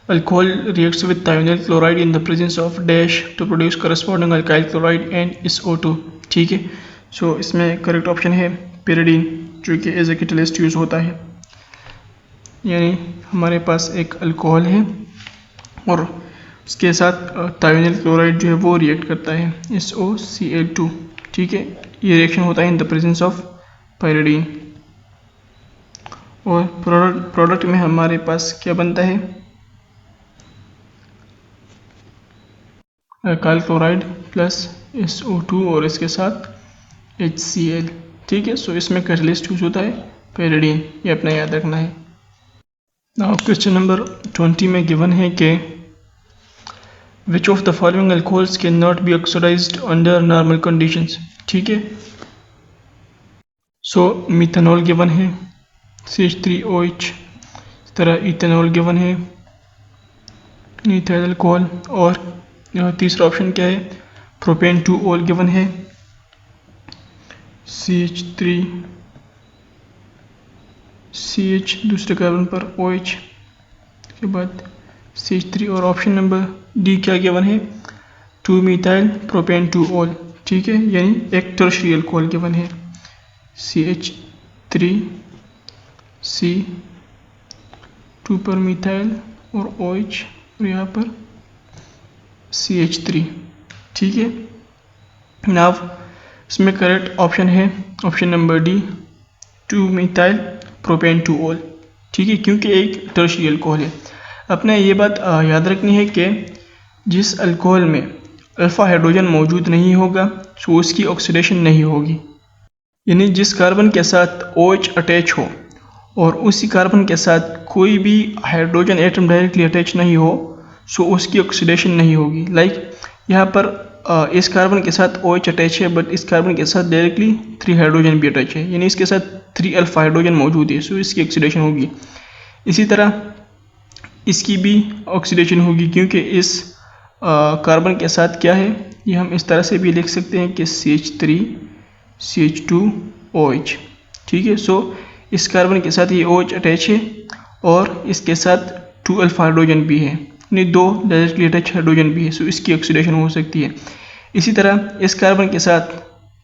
alcohol reacts with thionyl chloride in the presence of dash to produce corresponding alkyl chloride and SO2, ठीक है। सो इसमें करेक्ट ऑप्शन है pyridine, जो कि एज ए कैटलिस्ट यूज होता है। यानी हमारे पास एक अल्कोहल है और उसके साथ thionyl क्लोराइड जो है वो रिएक्ट करता है SOCl2, ठीक है। ये रिएक्शन होता है in the presence of pyridine और प्रोडक्ट में हमारे पास क्या बनता है, अल्काइल क्लोराइड प्लस SO2 और इसके साथ HCl, ठीक है। सो इसमें कैटलिस्ट यूज होता है pyridine, ये अपना याद रखना है। नाउ क्वेश्चन नंबर 20 में गिवन है कि which of the following alcohols can not be oxidized under normal conditions, ठीक है। सो मिथेनॉल गिवन है CH3OH, इस तरह इथेनॉल गिवन है, इथाइल अल्कोहल, और तीसरा ऑप्शन क्या है, प्रोपेन 2-ऑल गिवन है CH3CH दूसरे कार्बन पर OH के बाद CH3, और ऑप्शन नंबर डी क्या गिवन है 2-methyl प्रोपेन 2-ऑल, ठीक है। यानी एक टर्शियरी अल्कोहल गिवन है CH3C 2 पर मिथाइल और OH और यहाँ पर CH3, ठीक है। नाउ इसमें करेक्ट ऑप्शन है option number D 2-methyl propane 2-ऑल, ठीक है, क्योंकि एक टर्शियरी अल्कोहल है। अपने ये बात याद रखनी है कि जिस अल्कोहल में अल्फा हाइड्रोजन मौजूद नहीं होगा तो उसकी ऑक्सीडेशन नहीं होगी। यानी जिस कार्बन के साथ OH अटैच हो और उसी कार्बन के साथ कोई भी हाइड्रोजन एटम डायरेक्टली अटैच नहीं हो सो उसकी ऑक्सीडेशन नहीं होगी। लाइक यहाँ पर इस कार्बन के साथ OH अटैच है बट इस कार्बन के साथ डायरेक्टली 3 हाइड्रोजन भी अटैच है, यानी इसके साथ 3 अल्फा हाइड्रोजन मौजूद है, सो इसकी ऑक्सीडेशन होगी। इसी तरह इसकी भी ऑक्सीडेशन होगी क्योंकि इस कार्बन के साथ क्या है, ये हम इस तरह से भी लिख सकते हैं कि CH3CH2OH, ठीक है। सो इस कार्बन के साथ ये OH अटैच है और इसके साथ 2 अल्फा हाइड्रोजन भी है, यानी 2 डायरेक्टली अटैच हाइड्रोजन भी है, सो इसकी ऑक्सीडेशन हो सकती है। इसी तरह इस कार्बन के साथ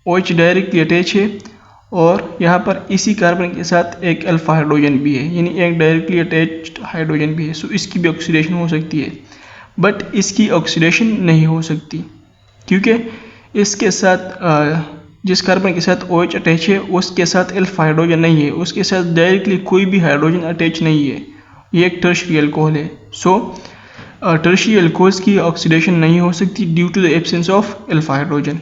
OH डायरेक्टली अटैच है और यहाँ पर इसी कार्बन के साथ एक अल्फा हाइड्रोजन भी है, यानी एक डायरेक्टली अटैच्ड हाइड्रोजन भी है, सो इसकी भी ऑक्सीडेशन हो सकती है। बट इसकी ऑक्सीडेशन नहीं हो सकती क्योंकि इसके साथ जिस कार्बन के साथ OH अटैच है उसके साथ अल्फा हाइड्रोजन नहीं है, उसके साथ डायरेक्टली कोई भी हाइड्रोजन अटैच नहीं है, ये एक टर्शियरी अल्कोहल है। सो टर्शियरी अल्कोहल्स की ऑक्सीडेशन नहीं हो सकती due to the absence of alpha hydrogen.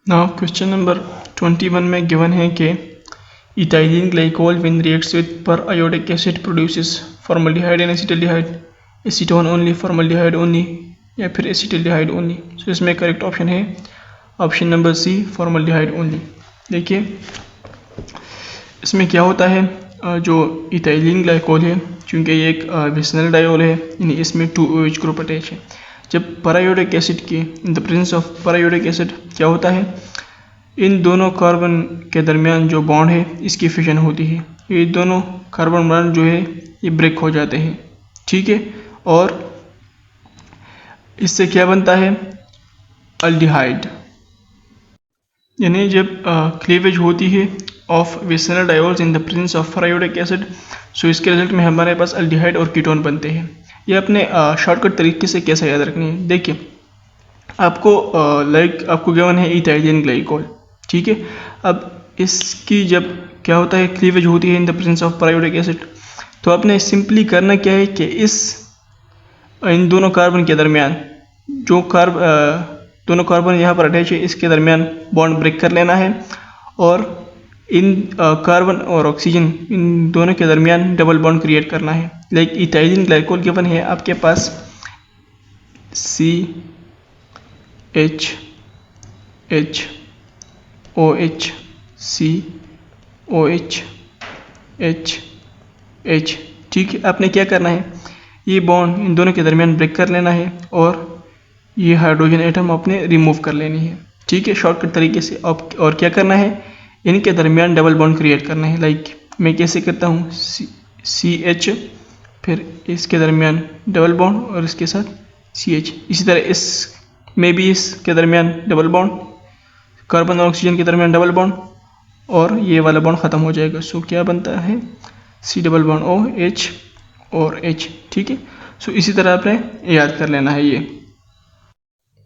Now question number 21 में गिवन है कि ethylene glycol when reacts with periodic acid produces formaldehyde and acetaldehyde, acetone only, formaldehyde only, या फिर acetaldehyde only. So इसमें correct option है option number C, formaldehyde only. देखिए इसमें क्या होता है, जो इथाइलिन ग्लाइकोल है चूँकि ये एक विसनल डायोल है, यानी इसमें 2 OH ग्रुप अटैच है। जब पैरायोडिक एसिड की in the presence of periodic acid क्या होता है, इन दोनों कार्बन के दरमियान जो बॉन्ड है इसकी फिशन होती है, ये दोनों कार्बन बॉन्ड जो है ये ब्रेक हो जाते हैं, ठीक है। और इससे क्या बनता है, अल्डिहाइड, यानी जब क्लीवेज होती है of vicinal diols in the presence of periodic acid, so इसके रिजल्ट में हमारे पास अल्डिहाइड और कीटोन बनते हैं। ये अपने शॉर्टकट तरीके से कैसे याद रखनी है, देखिए आपको आपको गिवन है इथाइलिन ग्लाइकोल, ठीक है। अब इसकी जब क्या होता है, क्लीवेज होती है in the presence of periodic acid, तो आपने सिंपली करना क्या है कि इन दोनों कार्बन के दरमियान जो दोनों कार्बन यहाँ पर अटैच है इसके दरमियान बॉन्ड ब्रेक कर लेना है और इन कार्बन और ऑक्सीजन इन दोनों के दरमियान डबल बॉन्ड क्रिएट करना है। लाइक इथाइलिन ग्लाइकोल गिवन है आपके पास CH COH H, ठीक है। आपने क्या करना है, ये बॉन्ड इन दोनों के दरमियान ब्रेक कर लेना है और ये हाइड्रोजन एटम अपने रिमूव कर लेनी है, ठीक है, शॉर्टकट तरीके से। और क्या करना है, इनके दरमियान डबल बॉन्ड क्रिएट करना है। लाइक मैं कैसे करता हूँ, CH फिर इसके दरमियान डबल बॉन्ड और इसके साथ CH, इसी तरह इस में भी इसके दरमियान डबल बॉन्ड, कार्बन और ऑक्सीजन के दरमियान डबल बॉन्ड और ये वाला बॉन्ड ख़त्म हो जाएगा। सो क्या बनता है, C डबल बॉन्ड OH और H, ठीक है। सो इसी तरह आपने याद कर लेना है ये।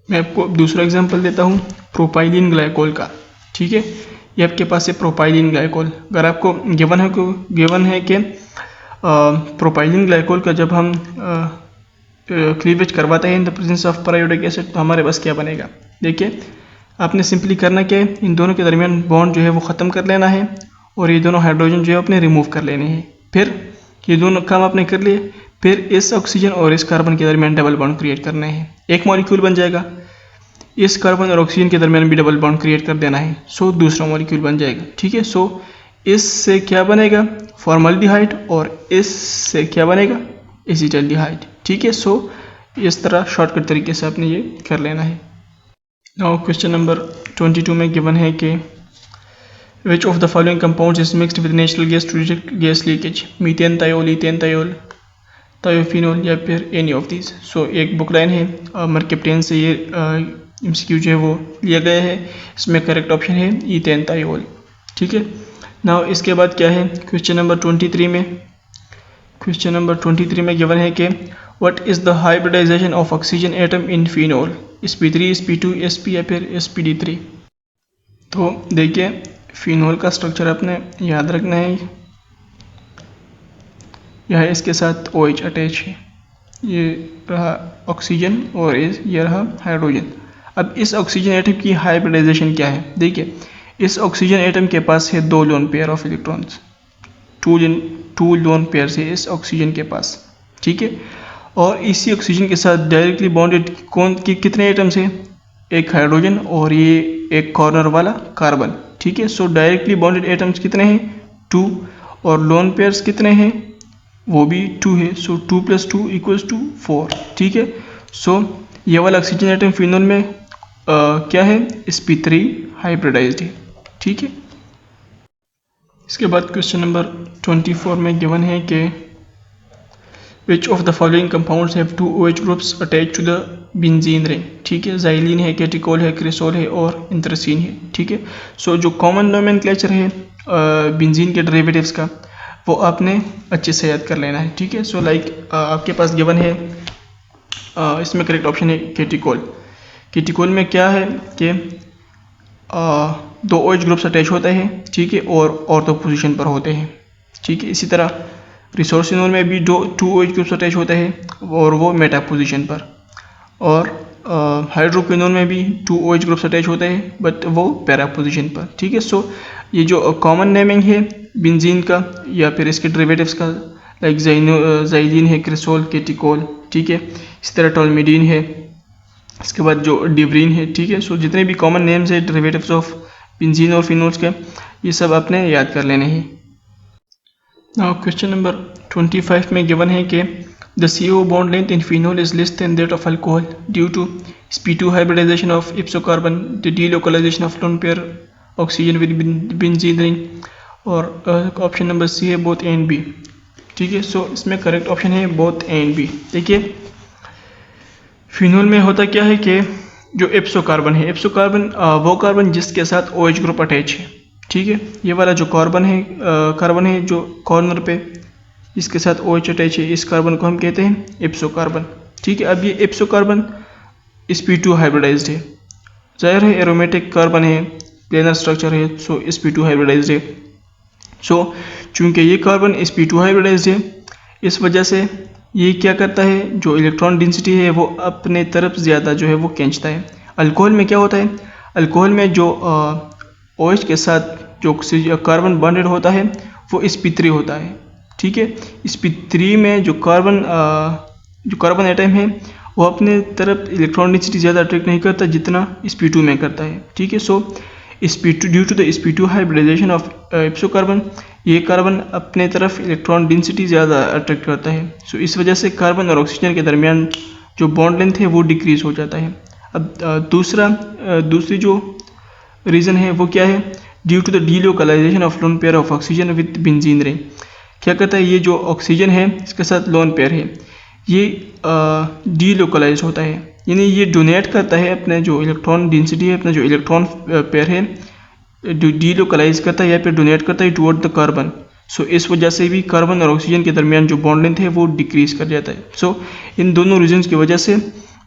मैं आपको दूसरा एग्जांपल देता हूँ प्रोपाइलिन ग्लाइकोल का, ठीक है। ये आपके पास है प्रोपाइलिन ग्लाइकोल। अगर आपको गिवन है कि प्रोपाइलिन ग्लाइकोल का जब हम क्लीवेज करवाते हैं in the presence of periodic acid, तो हमारे पास क्या बनेगा, देखिए आपने सिंपली करना क्या है, इन दोनों के दरमियान बॉन्ड जो है वो ख़त्म कर लेना है और ये दोनों हाइड्रोजन जो है अपने रिमूव कर लेने हैं। फिर ये दोनों काम आपने कर लिए, फिर इस ऑक्सीजन और इस कार्बन के दरमियान डबल बॉन्ड क्रिएट करना है, एक मॉलिक्यूल बन जाएगा। इस कार्बन और ऑक्सीजन के दरमियान भी डबल बॉन्ड क्रिएट कर देना है, सो दूसरा मॉलिक्यूल बन जाएगा, ठीक है। सो इससे क्या बनेगा, फॉर्मल्डिहाइड, और इससे क्या बनेगा, एसिटाल्डिहाइड, ठीक है। सो इस तरह शॉर्टकट तरीके से आपने ये कर लेना है। नाउ क्वेश्चन नंबर 22 में गिवन है कि which of the following compounds is mixed with natural gas to detect gas leakage, methane thiol, ethane thiol, thiophenol, या फिर एनी ऑफ दीज। सो एक बुक लाइन है मर्केप्टेन से ये MCQ जो है वो लिया गया है, इसमें करेक्ट ऑप्शन है इथेन थायोल, ठीक है। नाउ इसके बाद क्या है, क्वेश्चन नंबर 23 में गिवन है कि what is the hybridization of oxygen atom in phenol, sp3, sp2, sp या फिर sp3। तो देखिए फिनोल का स्ट्रक्चर आपने याद रखना है, यह इसके साथ OH अटैच है, ये रहा ऑक्सीजन और ये रहा हाइड्रोजन। अब इस ऑक्सीजन एटम की हाइब्रिडाइजेशन क्या है, देखिए इस ऑक्सीजन एटम के पास है 2 loan pair of electrons, 2 lone pair से इस ऑक्सीजन के पास, ठीक है। और इसी ऑक्सीजन के साथ डायरेक्टली बॉन्डेड कितने एटम्स हैं, एक हाइड्रोजन और ये एक कॉर्नर वाला कार्बन, ठीक है। सो डायरेक्टली बॉन्डेड एटम्स कितने हैं, 2, और लोन पेयर्स कितने हैं, वो भी 2 है। सो 2 + 2 = 4, ठीक है। सो ये वाला ऑक्सीजन एटम फिनोल में क्या है, sp3 हाइब्रिडाइज्ड है, ठीक है। इसके बाद क्वेश्चन नंबर 24 में गिवन है कि which of the following compounds have two OH groups attach to the benzene ring, ठीक है। ज़ाइलिन है, कैटिकोल है, क्रिसोल है और इंथ्रासीन है, ठीक है। सो जो कॉमन नोमेनक्लेचर है बेंजीन के डेरिवेटिव्स का वो आपने अच्छे से याद कर लेना है, ठीक है। सो लाइक आपके पास गिवन है इसमें करेक्ट ऑप्शन है कैटिकोल। कैटिकोल में क्या है कि दो OH ग्रुप्स अटैच होते हैं, ठीक है, और ऑर्थो पोजीशन पर होते हैं, ठीक है। इसी तरह रिसोर्सिनोल में भी टू OH ग्रुप्स अटैच होते हैं और वो मेटा पोजीशन पर, और हाइड्रोक्विनोल में भी टू OH ग्रुप्स अटैच होते हैं बट वो पैरा पोजीशन पर, ठीक है। सो ये जो कॉमन नेमिंग है बेंजीन का या फिर इसके डेरिवेटिव्स का, लाइक ज़ाइलिन है, क्रिसोल, कैटिकोल, ठीक है। इसी तरह टोलमिडीन है, इसके बाद जो डिब्रीन है, ठीक है। सो जितने भी कॉमन नेम्स है डेरिवेटिव्स ऑफ बेंजीन और फिनोल्स के, ये सब आपने याद कर लेने हैं। नाउ क्वेश्चन नंबर 25 में गिवन है कि the CO bond length in phenol is less than that of alcohol due to sp2 hybridization of ipso carbon, the delocalization of lone pair oxygen with benzene ring, और option number C है both A and B, ठीक है। So इसमें correct option है both A and B. देखिए phenol में होता क्या है कि जो इप्सो कार्बन है, इप्सो कार्बन वो कार्बन जिसके साथ OH ग्रुप अटैच है, ठीक है। ये वाला जो कार्बन है जो कॉर्नर पे इसके साथ OH अटैच है, इस कार्बन को हम कहते हैं इप्सो कार्बन, ठीक है। अब ये इप्सो कार्बन sp2 हाइब्रिडाइज्ड है, जाहिर है एरोमेटिक कार्बन है, प्लेनर स्ट्रक्चर है, सो sp2 हाइब्रिडाइज्ड है। सो चूंकि ये कार्बन sp2 हाइब्रिडाइज्ड है, इस वजह से ये क्या करता है, जो इलेक्ट्रॉन डेंसिटी है वो अपने तरफ ज़्यादा जो है वो खींचता है। अल्कोहल में क्या होता है, अल्कोहल में जो OH के साथ जो कार्बन बॉन्डेड होता है वो sp3 होता है, ठीक है। sp3 में जो कार्बन एटम है वो अपने तरफ इलेक्ट्रॉन डेंसिटी ज़्यादा अट्रैक्ट नहीं करता जितना sp2 में करता है, ठीक है। So sp2 due to the sp2 hybridization of ipso carbon, ये कार्बन अपने तरफ इलेक्ट्रॉन डेंसिटी ज़्यादा अट्रैक्ट करता है। सो इस वजह से कार्बन और ऑक्सीजन के दरमियान जो बॉन्ड लेंथ है वो डिक्रीज हो जाता है। अब दूसरी जो रीज़न है वो क्या है, due to the delocalization of lone pair of oxygen with benzene ring. क्या करता है, ये जो ऑक्सीजन है इसके साथ लोन पेयर है ये डीलोकलाइज होता है, यानी ये डोनेट करता है अपने जो इलेक्ट्रॉन डेंसिटी है, अपना जो इलेक्ट्रॉन पेयर है डीलोकलाइज करता है या फिर डोनेट करता है टुवर्ड द कार्बन। सो इस वजह से भी कार्बन और ऑक्सीजन के दरमियान जो बॉन्ड लेंथ है वो डिक्रीज कर जाता है। सो इन दोनों रीजन्स की वजह से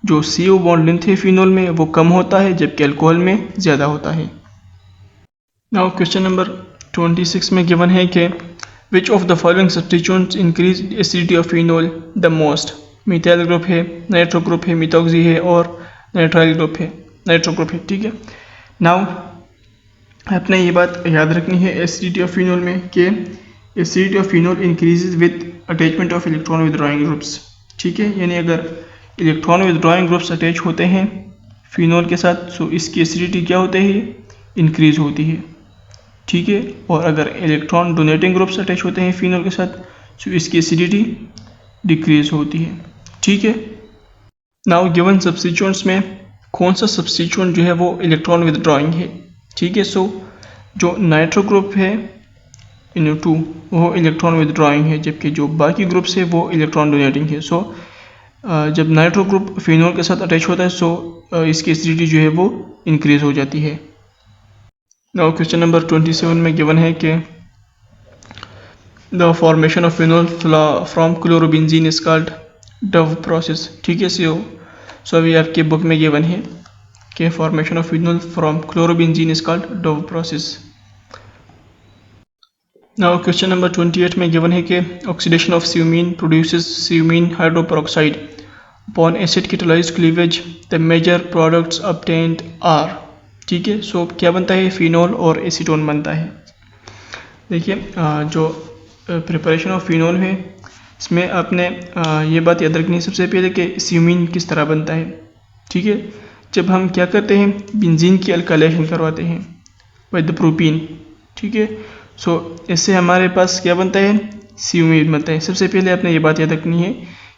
जो CO बॉन्ड लेंथ है फिनोल में वो कम होता है जबकि अल्कोहल में ज़्यादा होता है। नाउ क्वेश्चन नंबर 26 में गिवन है कि which of the following substituents increase acidity of phenol the most. Methyl group है, नाइट्रो ग्रुप है, मिथॉक्सी है और नाइट्राइल ग्रुप है, नाइट्रो ग्रुप है, ठीक है। नाउ आपने ये बात याद रखनी है एसिडिटी ऑफ फिनोल में कि acidity of phenol increases with attachment of electron withdrawing groups, ठीक है। यानी अगर इलेक्ट्रॉन विदड्रॉइंग ग्रुप्स अटैच होते हैं फिनोल के साथ सो इसकी एसिडिटी क्या होती है, इंक्रीज होती है, ठीक है। और अगर इलेक्ट्रॉन डोनेटिंग ग्रुप्स अटैच होते हैं फिनोल के साथ सो इसकी एसिडिटी डिक्रीज होती है, ठीक है। नाउ गिवन सब्स्टिट्यूएंट्स में कौन सा सब्स्टिट्यूएंट जो है वो इलेक्ट्रॉन विदड्रॉइंग है, ठीक है। सो जो नाइट्रो ग्रुप है NO2 वो इलेक्ट्रॉन विदड्रॉइंग है जबकि जो बाकी ग्रुप्स है वो इलेक्ट्रॉन डोनेटिंग है। सो जब नाइट्रो ग्रुप फिनोल के साथ अटैच होता है सो इसकी एसिडिटी जो है वो इंक्रीज हो जाती है। नाउ क्वेश्चन नंबर 27 में गिवन है कि the formation of phenol from chlorobenzene is called Dow process, ठीक है। सो अभी आपके बुक में गिवन है कि formation of phenol from chlorobenzene is called Dow process. Now question number 28 में गिवन है कि oxidation of cumene produces cumene hydroperoxide upon acid catalysed cleavage the major products obtained are, ठीक है। सो क्या बनता है, फिनोल और एसीटोन बनता है। देखिए जो प्रिपरेशन ऑफ फिनोल है इसमें आपने ये बात याद रखनी है सबसे पहले कि स्यूमीन किस तरह बनता है, ठीक है। जब हम क्या करते हैं बेंजीन की अल्काइलेशन करवाते हैं विद प्रोपीन, ठीक है। सो इससे हमारे पास क्या बनता है, स्यूमीन बनता है। सबसे पहले आपने ये बात याद रखनी है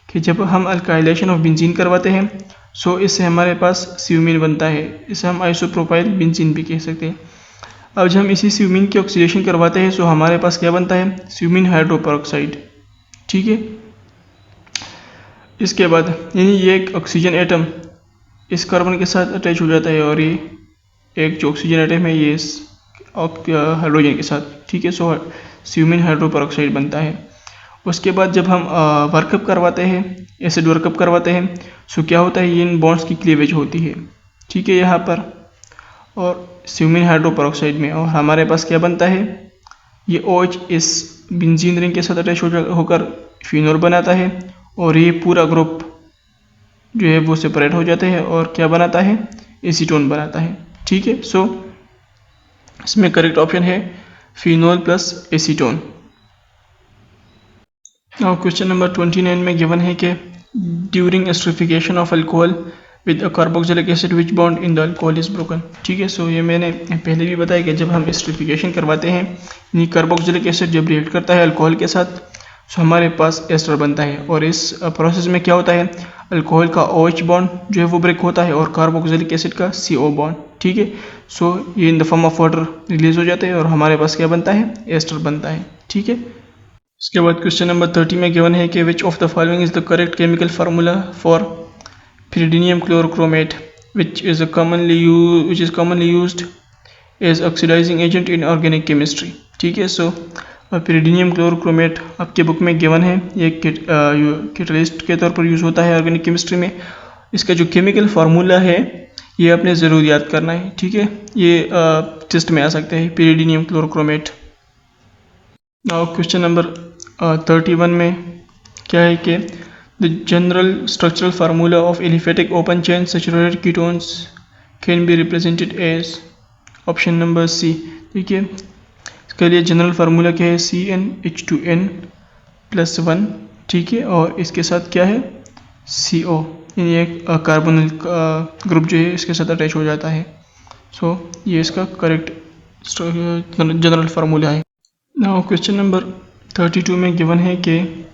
कि जब हम अल्काइलेशन ऑफ बेंजीन करवाते हैं सो इससे हमारे पास स्यूमीन बनता है, इसे हम आइसोप्रोपाइल बेंजीन भी कह सकते हैं। अब जब हम इसी स्यूमीन की ऑक्सीडेशन करवाते हैं सो हमारे पास क्या बनता है, स्यूमीन हाइड्रोपेरोक्साइड, ठीक है। इसके बाद यानी ये एक ऑक्सीजन एटम इस कार्बन के साथ अटैच हो जाता है और ये एक जो ऑक्सीजन एटम है ये इस हाइड्रोजन के साथ, ठीक है। सो स्यूमिन हाइड्रो पेरोक्साइड बनता है। उसके बाद जब हम वर्कअप करवाते हैं, एसिड वर्कअप करवाते हैं, सो क्या होता है, ये इन बॉन्ड्स की क्लीवेज होती है, ठीक है, यहाँ पर और स्यूमिन हाइड्रो पेरोक्साइड में, और हमारे पास क्या बनता है, ये OH इस बेंजीन रिंग के साथ अटैच होकर फिनोल बनाता है और ये पूरा ग्रुप जो है वो सेपरेट हो जाते हैं और क्या बनाता है, एसीटोन बनाता है, ठीक है। सो इसमें करेक्ट ऑप्शन है phenol plus acetone. Now question number 29 में गिवन है कि during esterification of alcohol with a carboxylic acid which bond in the alcohol is broken, ठीक है। सो ये मैंने पहले भी बताया कि जब हम एस्टरिफिकेशन करवाते हैं, यानी कार्बोक्सिलिक एसिड जब रिएक्ट करता है अल्कोहल के साथ, सो हमारे पास एस्टर बनता है और इस प्रोसेस में क्या होता है, अल्कोहल का OH बॉन्ड जो है वो ब्रेक होता है और कार्बोक्सिलिक एसिड का CO बॉन्ड, ठीक है। सो ये in the form of water release हो जाते हैं और हमारे पास क्या बनता है, एस्टर बनता है, ठीक है। इसके बाद क्वेश्चन नंबर 30 में गिवन है कि which of the following is the correct chemical formula for pyridinium chlorochromate which is commonly used as oxidizing agent in organic chemistry, ठीक है। सो pyridinium chlorochromate आपके बुक में गिवन है, ये कैटलिस्ट के तौर पर यूज़ होता है ऑर्गेनिक केमिस्ट्री में। इसका जो केमिकल फार्मूला है ये आपने ज़रूर याद करना है, ठीक है, ये टेस्ट में आ सकते हैं, pyridinium chlorochromate। Now question number 31 में क्या है कि the general structural formula of aliphatic open chain saturated ketones can be represented as option number C, ठीक है। इसके लिए जनरल फार्मूला क्या है, CnH2n+1, ठीक है, और इसके साथ क्या है, CO, यानी एक कार्बोनिल ग्रुप जो है इसके साथ अटैच हो जाता है। सो ये इसका करेक्ट जनरल फार्मूला है। नाउ क्वेश्चन नंबर 32 में गिवन है कि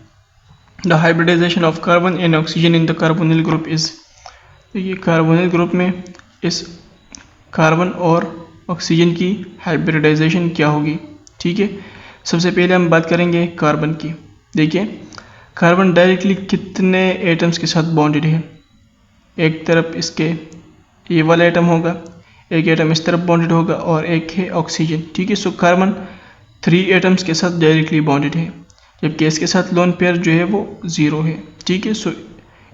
the hybridization of carbon and oxygen in the carbonyl group is, देखिए कार्बोनिल ग्रुप में इस कार्बन और ऑक्सीजन की हाइब्रिडाइजेशन क्या होगी, ठीक है। सबसे पहले हम बात करेंगे कार्बन की। देखिए कार्बन डायरेक्टली कितने एटम्स के साथ बॉन्डेड है, एक तरफ इसके ये वाला एटम होगा, एक एटम इस तरफ बॉन्डेड होगा और एक है ऑक्सीजन, ठीक है। सो कार्बन 3 एटम्स के साथ डायरेक्टली बॉन्डेड है, जबकि इसके साथ लोन पेयर जो है वो 0 है, ठीक है। सो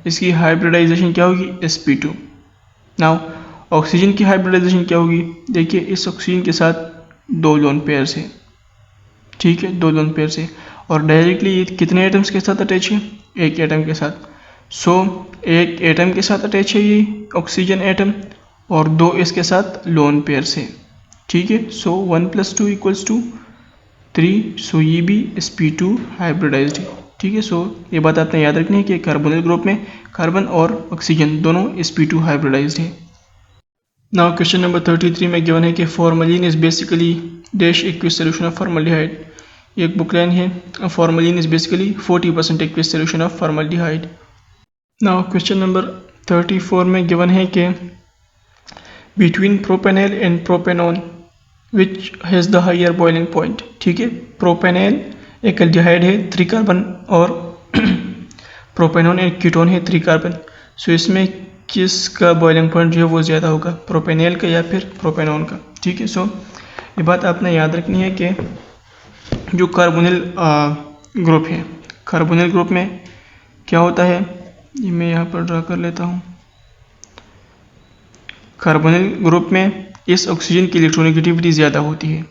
इसकी हाइब्रिडाइजेशन क्या होगी, sp2। नाउ ऑक्सीजन की हाइब्रिडाइजेशन क्या होगी, देखिए इस ऑक्सीजन के साथ 2 लोन पेयर्स है, ठीक है, 2 लोन पेयर्स है और डायरेक्टली ये कितने एटम्स के साथ अटैच है, एक एटम के साथ। सो एक एटम के साथ अटैच है ये ऑक्सीजन एटम और 2 इसके साथ लोन पेयर्स है, ठीक है। सो 1 + 2 = 3, सो ये भी sp2 हाइब्रिडाइज्ड है, ठीक है। सो ये बात आपने याद रखनी है कि कार्बोनिल ग्रुप में कार्बन और ऑक्सीजन दोनों sp2 हाइब्रिडाइज्ड है। नाउ क्वेश्चन नंबर 33 में गिवन है कि formalin is basically dash aqueous solution of formaldehyde, ये एक बुक लाइन है, formalin is basically 40% aqueous solution of formaldehyde. Now question number 34 में गिवन है कि between propanol and propanone which has the higher boiling point, ठीक है। Propanol एक aldehyde है 3 कार्बन और प्रोपेनॉन एक कीटोन है 3 कार्बन। सो इसमें किसका बॉइलिंग पॉइंट जो है वो ज़्यादा होगा, प्रोपेनॉल का या फिर प्रोपेनॉन का, ठीक है। सो ये बात आपने याद रखनी है कि जो कार्बोनिल ग्रुप है, कार्बोनिल ग्रुप में क्या होता है, ये मैं यहाँ पर ड्रा कर लेता हूँ। कार्बोनिल ग्रुप में इस ऑक्सीजन की इलेक्ट्रोनेगेटिविटी ज़्यादा होती है,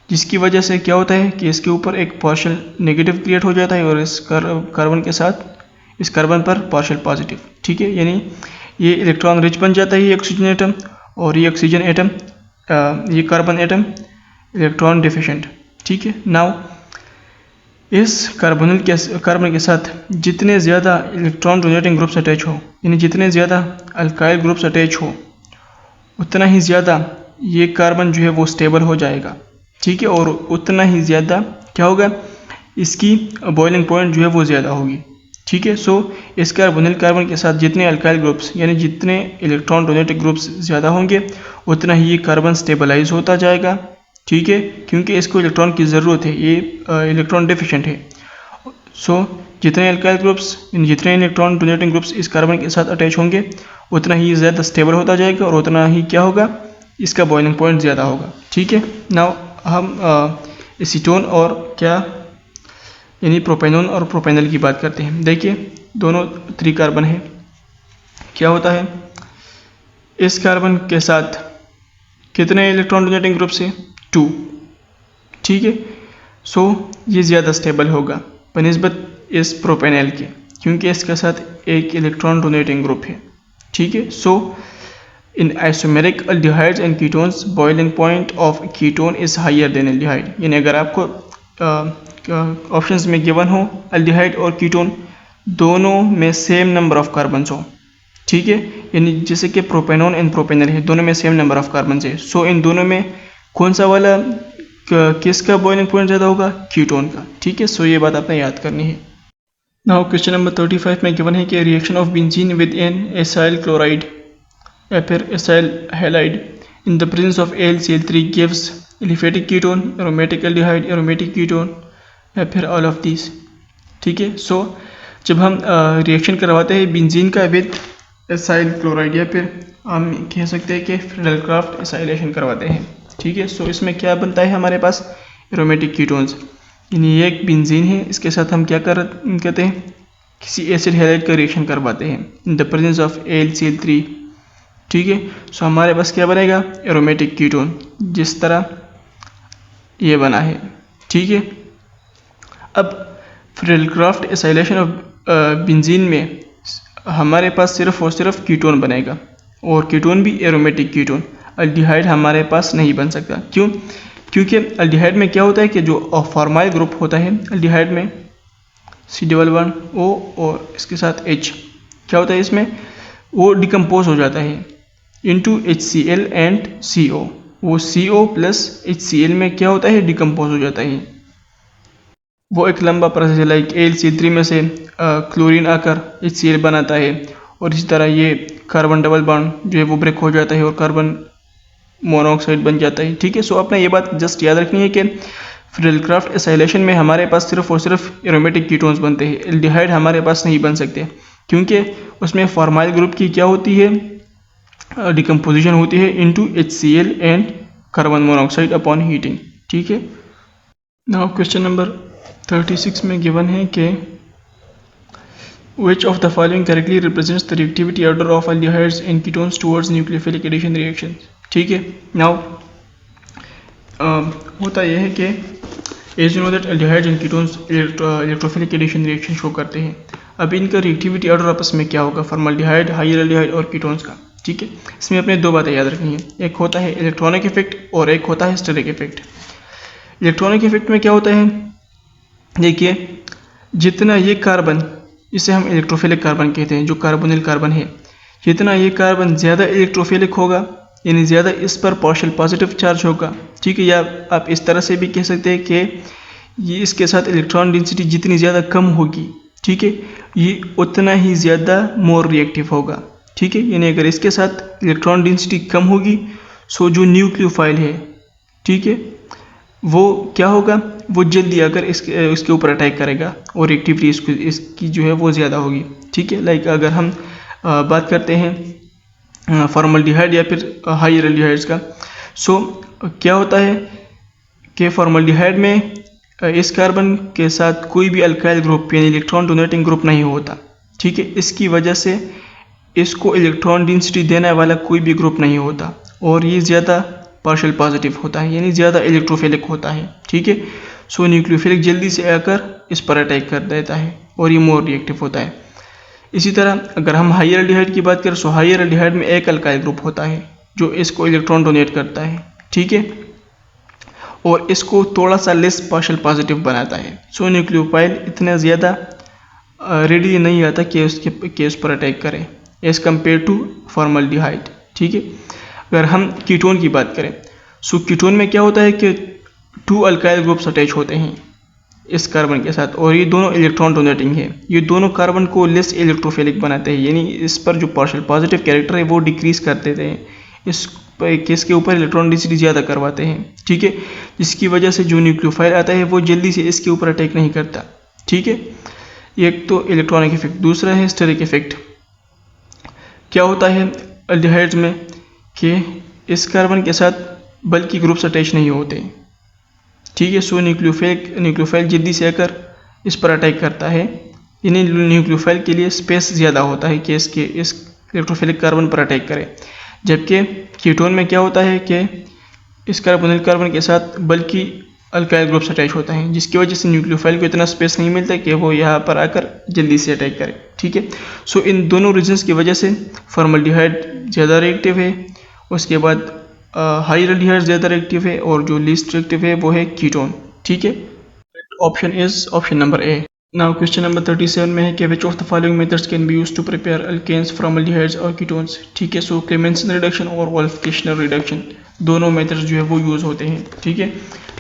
जिसकी वजह से क्या होता है कि इसके ऊपर एक पार्शियल नेगेटिव क्रिएट हो जाता है और इस कार्बन के साथ इस कार्बन पर पार्शियल पॉजिटिव, ठीक है। यानी ये इलेक्ट्रॉन रिच बन जाता है ये ऑक्सीजन एटम और ये ऑक्सीजन एटम ये कार्बन एटम इलेक्ट्रॉन डिफिशिएंट, ठीक है। नाउ इस कार्बन के साथ जितने ज़्यादा इलेक्ट्रॉन डोनेटिंग ग्रुप्स अटैच हो, यानी जितने ज़्यादा अल्काइल ग्रुप्स अटैच हो, उतना ही ज़्यादा ये कार्बन जो है वो स्टेबल हो जाएगा, ठीक है, और उतना ही ज़्यादा क्या होगा, इसकी बॉइलिंग पॉइंट जो है वो ज़्यादा होगी, ठीक है। सो इस कार्बोनिल कार्बन के साथ जितने अल्काइल ग्रुप्स यानी जितने इलेक्ट्रॉन डोनेटिंग ग्रुप्स ज़्यादा होंगे उतना ही ये कार्बन स्टेबलाइज होता जाएगा, ठीक है, क्योंकि इसको इलेक्ट्रॉन की ज़रूरत है, ये इलेक्ट्रॉन डिफिशिएंट है। जितने अल्काइल ग्रुप्स जितने इलेक्ट्रॉन डोनेटिंग ग्रुप्स इस कार्बन के साथ अटैच होंगे उतना ही ज़्यादा स्टेबल होता जाएगा और उतना ही क्या होगा, इसका बॉइलिंग पॉइंट ज़्यादा होगा। ठीक है। नाउ हम एसीटोन और क्या यानी प्रोपेनॉन और प्रोपेनल की बात करते हैं। देखिए दोनों त्रिकार्बन है। क्या होता है, इस कार्बन के साथ कितने इलेक्ट्रॉन डोनेटिंग ग्रुप्स है, 2। ठीक है। ये ज़्यादा स्टेबल होगा बनिस्बत इस प्रोपेनल के, क्योंकि इसके साथ एक इलेक्ट्रॉन डोनेटिंग ग्रुप है। ठीक है। In isomeric aldehydes and ketones boiling point of ketone is higher than aldehyde. यानी अगर आपको ऑप्शंस में गिवन हो एल्डिहाइड और कीटोन दोनों में सेम नंबर ऑफ कार्बन्स हो, ठीक है, यानी जैसे कि प्रोपेनॉन एंड प्रोपेनल है, दोनों में सेम नंबर ऑफ कार्बन है। इन दोनों में कौन सा वाला किसका बॉइलिंग पॉइंट ज़्यादा होगा, कीटोन का। ठीक है। ये बात आपने याद करनी है। नाउ क्वेश्चन नंबर 35 में गिवन है कि reaction of benzene with an acyl chloride या फिर acyl halide in the presence of AlCl3 gives aliphatic ketone, aromatic aldehyde, aromatic ketone या फिर ऑल ऑफ दिस। ठीक है। जब हम रिएक्शन करवाते हैं बेंजीन का विद एसाइल क्लोराइड या फिर हम कह सकते हैं कि फ्रेडलक्राफ्ट एसाइलेशन करवाते हैं। ठीक है। इसमें क्या बनता है हमारे पास, एरोमेटिक कीटोन्स। यानी ये एक बेंजीन है, इसके साथ हम क्या कहते हैं, किसी एसिड हैलाइड का रिएक्शन करवाते हैं in the presence of AlCl3। ठीक है। हमारे पास क्या बनेगा, एरोमेटिक कीटोन, जिस तरह ये बना है। ठीक है। अब फ्रेडलक्राफ्ट एसाइलेशन ऑफ बेंजीन में हमारे पास सिर्फ और सिर्फ कीटोन बनेगा और कीटोन भी एरोमेटिक कीटोन। अल्डिहाइड हमारे पास नहीं बन सकता। क्यों? क्योंकि अल्डिहाइड में क्या होता है कि जो फॉर्माइल ग्रुप होता है अल्डिहाइड में C+1O और इसके साथ H, क्या होता है इसमें, वो डिकम्पोज हो जाता है इनटू HCl एंड CO। वो CO प्लस HCl में क्या होता है, डिकम्पोज हो जाता है। वो एक लंबा प्रोसेस है, लाइक AlCl3 में से क्लोरीन आकर HCl बनाता है और इसी तरह ये कार्बन डबल बॉन्ड जो है वो ब्रेक हो जाता है और कार्बन मोनोऑक्साइड बन जाता है। ठीक है। आपने ये बात जस्ट याद रखनी है कि फ्रेडलक्राफ्ट एसाइलेशन में हमारे पास सिर्फ और सिर्फ एरोमेटिक कीटोन्स बनते हैं, एल्डिहाइड हमारे पास नहीं बन सकते, क्योंकि उसमें फॉर्माइल ग्रुप की क्या होती है, डिकम्पोजिशन होती है into HCl and carbon monoxide upon heating. ठीक है। नाउ क्वेश्चन नंबर 36 में गिवन है कि which of the following correctly represents the reactivity order of aldehydes and ketones towards nucleophilic addition reactions। ठीक है। नाउ होता यह है कि as you know that aldehydes and ketones electrophilic addition reaction show करते हैं। अब इनका रिएक्टिविटी ऑर्डर आपस में क्या होगा, फॉर्मल्डिहाइड, हाइयर एल्डिहाइड और कीटोन्स का। ठीक है। इसमें अपने दो बातें याद रखनी है, एक होता है इलेक्ट्रॉनिक इफेक्ट और एक होता है स्टेरिक इफेक्ट। इलेक्ट्रॉनिक इफेक्ट में क्या होता है, देखिए जितना ये कार्बन, इसे हम इलेक्ट्रोफिलिक कार्बन कहते हैं, जो कार्बोनिल कार्बन है, जितना ये कार्बन ज़्यादा इलेक्ट्रोफिलिक होगा यानी ज़्यादा इस पर पार्शियल पॉजिटिव चार्ज होगा। ठीक है। या आप इस तरह से भी कह सकते हैं कि ये इसके साथ इलेक्ट्रॉन डेंसिटी जितनी ज़्यादा कम होगी, ठीक है, ये उतना ही ज़्यादा मोर रिएक्टिव होगा। ठीक है। यानी अगर इसके साथ इलेक्ट्रॉन डेंसिटी कम होगी जो न्यूक्लियोफाइल है, ठीक है, वो क्या होगा, वो जल्दी आकर इसके ऊपर अटैक करेगा और रिएक्टिविटी इसकी जो है वो ज़्यादा होगी। ठीक है। लाइक अगर हम बात करते हैं फॉर्मल्डिहाइड या फिर हाइयर एल्डिहाइड्स का, क्या होता है कि फॉर्मल्डिहाइड में इस कार्बन के साथ कोई भी अल्काइल ग्रुप यानी इलेक्ट्रॉन डोनेटिंग ग्रुप नहीं होता। ठीक है। इसकी वजह से इसको इलेक्ट्रॉन डेंसिटी देने वाला कोई भी ग्रुप नहीं होता और ये ज़्यादा पार्शियल पॉजिटिव होता है यानी ज़्यादा इलेक्ट्रोफिलिक होता है। ठीक है। न्यूक्लियोफिलिक जल्दी से आकर इस पर अटैक कर देता है और ये मोर रिएक्टिव होता है। इसी तरह अगर हम हाइयर एल्डिहाइड की बात करें, हाइयर एल्डिहाइड में एक अल्काइल ग्रुप होता है जो इसको इलेक्ट्रॉन डोनेट करता है। ठीक है। और इसको थोड़ा सा लेस पार्शियल पॉजिटिव बनाता है। न्यूक्लियोफाइल इतना ज़्यादा रेडी नहीं आता कि उसके केस पर अटैक करे एज़ कम्पेयर टू फॉर्मल्डिहाइड। ठीक है। अगर हम कीटोन की बात करें, कीटोन में क्या होता है कि 2 अल्काइल ग्रुप्स अटैच होते हैं इस कार्बन के साथ और ये दोनों इलेक्ट्रॉन डोनेटिंग है। ये दोनों कार्बन को लेस इलेक्ट्रोफिलिक बनाते हैं यानी इस पर जो पार्शियल पॉजिटिव कैरेक्टर है वो डिक्रीज कर देते हैं, इस केस के ऊपर इलेक्ट्रॉन डेंसिटी ज़्यादा करवाते हैं। ठीक है। जिसकी वजह से जो न्यूक्लियोफाइल आता है वो जल्दी से इसके ऊपर अटैक नहीं करता। ठीक है। एक तो इलेक्ट्रॉनिक इफेक्ट, दूसरा है स्टेरिक इफेक्ट। क्या होता है अल्डिहाइड्स में कि इस कार्बन के साथ बल्कि ग्रुप्स अटैच नहीं होते, ठीक है। सो न्यूक्लियोफाइल जल्दी से आकर इस पर अटैक करता है। यानी न्यूक्लियोफाइल के लिए स्पेस ज़्यादा होता है कि इसके इस इलेक्ट्रोफिलिक कार्बन पर अटैक करे। जबकि कीटोन में क्या होता है कि इस कार्बोनिल कार्बन के साथ बल्कि अल्काइल ग्रुप्स अटैच होता है, जिसकी वजह से न्यूक्लियोफाइल को इतना स्पेस नहीं मिलता कि वो यहाँ पर आकर जल्दी से अटैक करे, ठीक है। सो इन दोनों रीजंस की वजह से फॉर्मल्डिहाइड ज़्यादा रिएक्टिव है, उसके बाद हाई अल्डिहाइड ज़्यादा रिएक्टिव है, और जो लीस्ट रिएक्टिव है वो है कीटोन, ठीक है। Option is option number A. Now question number 37 में है कि which of the following methods can be used to prepare alkanes from aldehydes और कीटोन्स, ठीक है। सो क्लेमेंसन रिडक्शन और वोल्फ-किश्नर रिडक्शन दोनों मेथड्स जो है वो यूज़ होते हैं, ठीक है।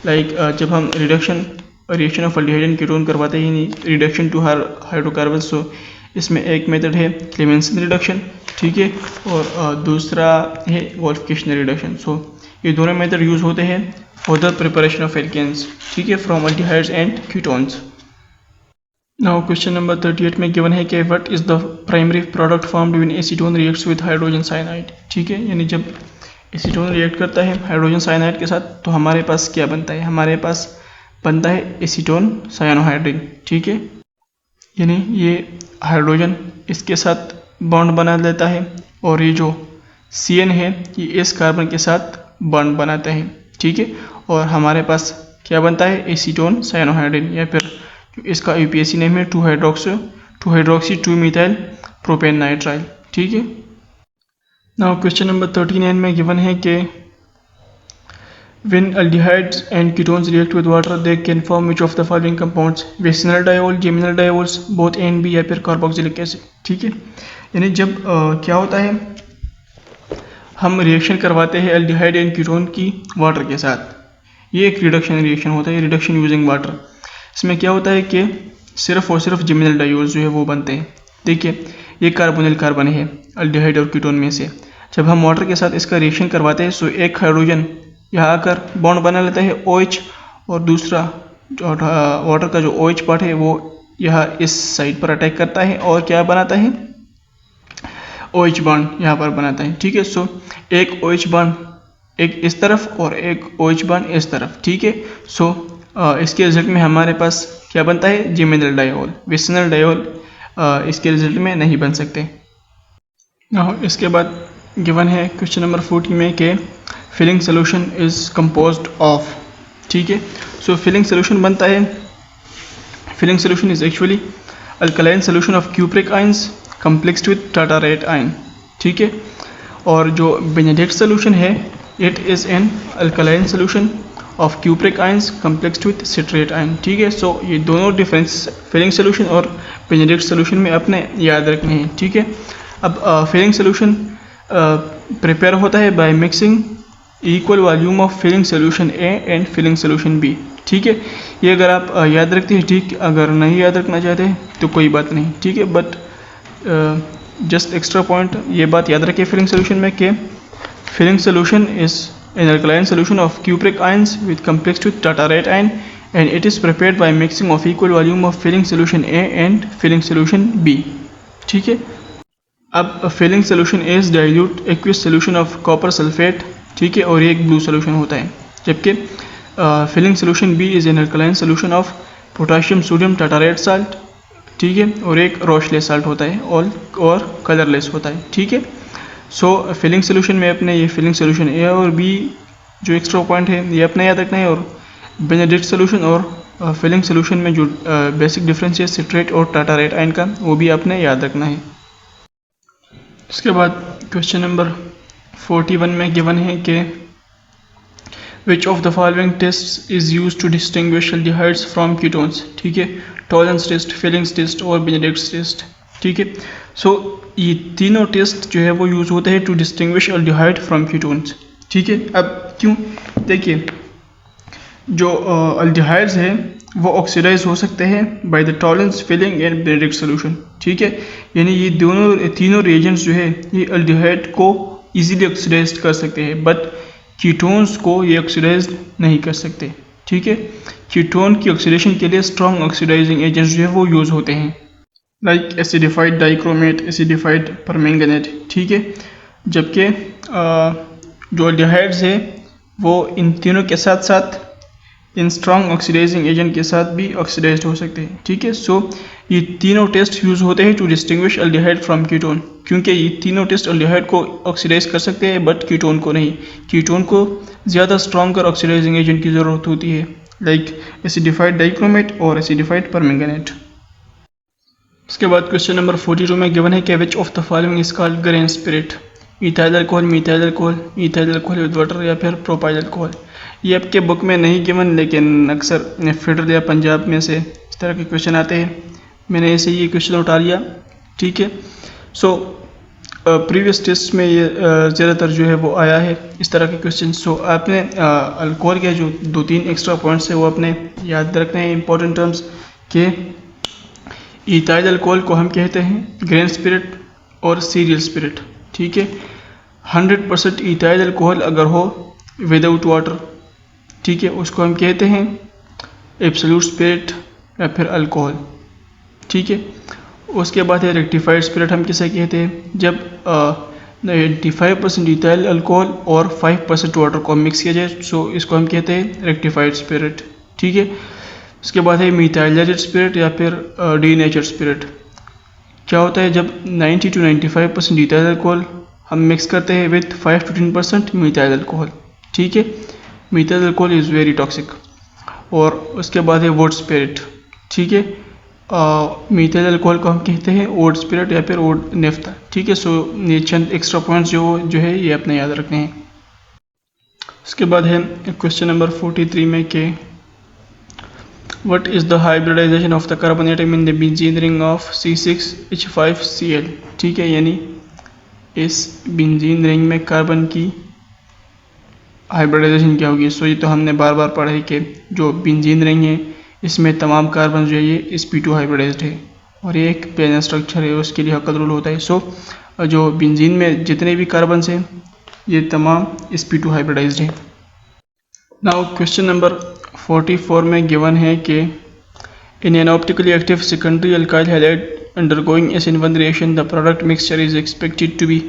लाइक जब हम reaction of aldehyde and ketone करवाते हैं, रिडक्शन टू हाइड्रोकार्बन, सो इसमें एक मेथड है क्लेमेंसन रिडक्शन, ठीक है, और दूसरा है वोल्फ-किश्नर रिडक्शन। सो ये दोनों मेथड यूज़ होते हैं for the preparation of alkanes, ठीक है, from aldehydes and ketones. Now question number 38 में गिवन है कि what is the primary product formed when acetone reacts with hydrogen cyanide, ठीक है। यानी जब एसीटोन रिएक्ट करता है हाइड्रोजन साइनाइड के साथ तो हमारे पास क्या बनता है, हमारे पास बनता है एसीटोन साइनोहाइड्रिन, ठीक है। यानी ये हाइड्रोजन इसके साथ बॉन्ड बना लेता है, और ये जो CN है ये इस कार्बन के साथ बॉन्ड बनाता है, ठीक है, और हमारे पास क्या बनता है एसीटोन साइनोहाइड्रिन, या फिर इसका UPAC नेम है 2-हाइड्रोक्सी 2-मिथाइल प्रोपेन नाइट्राइल, ठीक है। नाउ क्वेश्चन नंबर 39 में गिवन है कि when aldehydes and ketones react with water they can form which of the following compounds, vicinal diol, geminal diols, both A and B, या फिर carboxylic acid, ठीक है। यानी जब क्या होता है हम रिएक्शन करवाते हैं अल्डिहाइड एंड कीटोन की वाटर के साथ, ये एक रिडक्शन रिएक्शन होता है, रिडक्शन यूजिंग वाटर। इसमें क्या होता है कि सिर्फ और सिर्फ जेमिनल डायोल्स जो है वो बनते हैं। देखिए ये कार्बोनिल कार्बन है अल्डिहाइड और कीटोन में से, जब हम वाटर के साथ इसका रिएक्शन करवाते हैं सो एक हाइड्रोजन यहाँ आकर बॉन्ड बना लेता है OH, और दूसरा जो वाटर का जो OH पार्ट है वो यहाँ इस साइड पर अटैक करता है और क्या बनाता है OH बॉन्ड यहाँ पर बनाता है, ठीक है। सो एक OH बॉन्ड एक इस तरफ और एक OH बॉन्ड इस तरफ, ठीक है। सो इसके रिजल्ट में हमारे पास क्या बनता है जेमिनल डायोल, विसिनल डायोल इसके रिजल्ट में नहीं बन सकते। इसके बाद गिवन है क्वेश्चन नंबर 40 में कि Fehling solution is composed of, ठीक है। सो फिलिंग सोल्यूशन बनता है, Fehling solution is actually alkaline solution of cupric ions complexed with tartrate ion, ठीक है। और जो बेनेडिक्ट सोल्यूशन है it is an alkaline solution of cupric ions complexed with citrate ion, ठीक है। सो ये दोनों डिफरेंस फिलिंग सोल्यूशन और बेनेडिक्ट सोल्यूशन में अपने याद रखने हैं, ठीक है। अब फिलिंग सोल्यूशन प्रिपेयर होता है by mixing equal volume of Fehling solution A and Fehling solution B, ठीक है। ये अगर आप याद रखते हैं ठीक, अगर नहीं याद रखना चाहते तो कोई बात नहीं, ठीक है। बट जस्ट एक्स्ट्रा पॉइंट ये बात याद रखें फिलिंग सोल्यूशन में कि Fehling solution is an alkaline solution of cupric ions with complexed with tartarate ion, and it is prepared by mixing of equal volume of filling solution A and filling solution B, ठीक है। अब filling solution A is dilute aqueous solution of copper sulfate, ठीक है, और ये एक blue solution होता है, जबकि filling solution B is an alkaline solution of potassium sodium tartarate salt, ठीक है, और एक रोशलेस साल्ट होता है और कलरलेस होता है, ठीक है। सो फिलिंग सोल्यूशन में अपने ये फिलिंग सोल्यूशन A और B जो एक्स्ट्रा पॉइंट है ये अपने याद रखना है, और बेनेडिक्ट सोल्यूशन और फिलिंग सोल्यूशन में जो बेसिक डिफरेंस है सिट्रेट और टाटारेट आयन का वो भी आपने याद रखना है। इसके बाद क्वेश्चन नंबर 41 में गिवन है कि which of the following test is use to distinguish aldehydes from ketones, ठीक है। टॉलरेंस टेस्ट, फिलिंग्स टेस्ट और बेनेडिक्ट टेस्ट, ठीक है। सो ये तीनों टेस्ट जो है वो यूज़ होते हैं to distinguish aldehyde from ketones, ठीक है। अब क्यों, देखिए जो अल्डिहाइड्स हैं वो ऑक्सीडाइज हो सकते हैं by the Tollens, Fehling and Benedict solution, ठीक है। यानी ये तीनों रिएजेंट्स जो है ये अल्डिहाइड को इजीली ऑक्सीडाइज कर सकते हैं, बट कीटोन्स को ये ऑक्सीडाइज नहीं कर सकते, ठीक है। कीटोन की ऑक्सीडेशन के लिए स्ट्रॉन्ग ऑक्सीडाइजिंग एजेंट्स जो है वो यूज़ होते हैं, like acidified dichromate, acidified permanganate, ठीक है। जबकि जो अल्डिहाइड्स है वो इन तीनों के साथ साथ इन स्ट्रॉन्ग ऑक्सीडाइजिंग एजेंट के साथ भी ऑक्सीडाइज्ड हो सकते हैं, ठीक है। सो ये तीनों टेस्ट यूज़ होते हैं to distinguish aldehyde from ketone, क्योंकि ये तीनों टेस्ट अल्डिहाइड को ऑक्सीडाइज कर सकते हैं बट कीटोन को नहीं। कीटोन को ज़्यादा स्ट्रॉन्गर ऑक्सीडाइजिंग एजेंट की ज़रूरत होती है, लाइक एसिडिफाइड डाइक्रोमेट और एसिडिफाइड परमैंगनेट। इसके बाद क्वेश्चन नंबर 42 में गिवन है कि which of the following is called grain spirit, ethyl alcohol, methyl alcohol, ethyl alcohol with water या फिर प्रोपाइल अल्कोहल। ये आपके बुक में नहीं गिवन, लेकिन अक्सर फेडरल या पंजाब में से इस तरह के क्वेश्चन आते हैं। मैंने ऐसे ये क्वेश्चन उठा लिया, ठीक है। सो प्रीवियस टेस्ट में ये ज़्यादातर जो है वो आया है इस तरह के क्वेश्चन। सो आपने अल्कोहल के जो 2-3 एक्स्ट्रा पॉइंट्स है वो आपने याद रखने हैं, इंपॉर्टेंट टर्म्स के। इथाइल अल्कोहल को हम कहते हैं ग्रेन स्पिरिट और सीरियल स्पिरिट, ठीक है। 100% इथाइल अल्कोहल अगर हो विदाउट वाटर, ठीक है, उसको हम कहते हैं एब्सोल्यूट स्पिरिट या फिर अल्कोहल, ठीक है। उसके बाद है रेक्टिफाइड स्पिरिट, हम किसे कहते हैं जब 95% इथाइल अल्कोहल और 5% वाटर को मिक्स किया जाए, सो इसको हम कहते हैं रेक्टिफाइड स्पिरिट, ठीक है। उसके बाद है मिथाइलेटेड स्पिरिट या फिर डीनेचर्ड स्पिरिट। क्या होता है जब 90 to 95% इथाइल अल्कोहल हम मिक्स करते हैं विथ 5 to 10% मिथाइल अल्कोहल, ठीक है। Methyl alcohol is very toxic. और उसके बाद है वुड स्पिरिट, ठीक है। मिथाइल अल्कोहल को हम कहते हैं वुड स्पिरिट या फिर वुड नेफ्था, ठीक है। सो ये चंद एक्स्ट्रा पॉइंट्स जो है ये अपने याद रखने हैं। उसके बाद है क्वेश्चन नंबर 43 में कि What is the hybridization of the carbon atom in the benzene ring of C6H5Cl, ठीक है। यानी इस बेंजीन रिंग में कार्बन की हाइब्रिडाइजेशन क्या होगी। सो ये तो हमने बार बार पढ़ा है कि जो बेंजीन रिंग है इसमें तमाम कार्बन जो है ये sp2 हाइब्रिडाइज्ड है और ये एक प्लेनर स्ट्रक्चर है, उसके लिए हकल रूल होता है। सो जो बेंजीन में जितने भी कार्बन हैं ये तमाम sp2 हाइब्रिडाइज्ड है। नाउ क्वेश्चन नंबर 44 में गिवन है कि in an optically active secondary alkyl halide undergoing SN1 reaction the product mixture is expected to be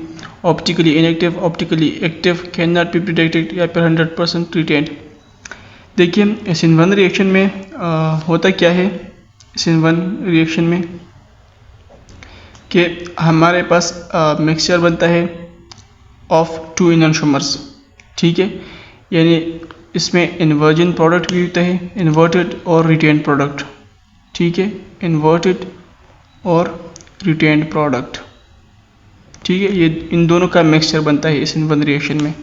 optically inactive, optically active, can not be detected या फिर 100% retained. देखिए SN1 reaction में होता क्या है, SN1 रिएक्शन में कि हमारे पास मिक्सचर बनता है ऑफ 2 एनोमर्स, ठीक है। यानी इसमें इन्वर्जन प्रोडक्ट भी होता है, इन्वर्टेड और रिटेन्ड प्रोडक्ट, ठीक है। इन्वर्टेड और रिटेन्ड प्रोडक्ट, ठीक है। ये इन दोनों का मिक्सचर बनता है SN1 रिएक्शन में।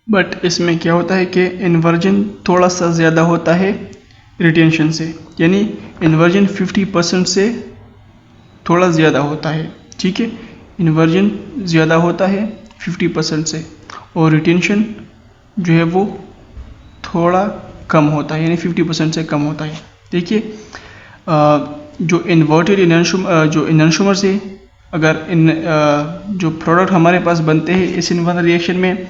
बट इसमें क्या होता है कि इन्वर्जन थोड़ा सा ज़्यादा होता है रिटेंशन से, यानी इन्वर्जन 50% से थोड़ा ज़्यादा होता है, ठीक है। इन्वर्जन ज़्यादा होता है 50% से और रिटेंशन जो है वो थोड़ा कम होता है, यानी 50% से कम होता है। देखिए जो इन्वर्टेड जो एनोमर्स है, अगर जो प्रोडक्ट हमारे पास बनते हैं SN1 रिएक्शन में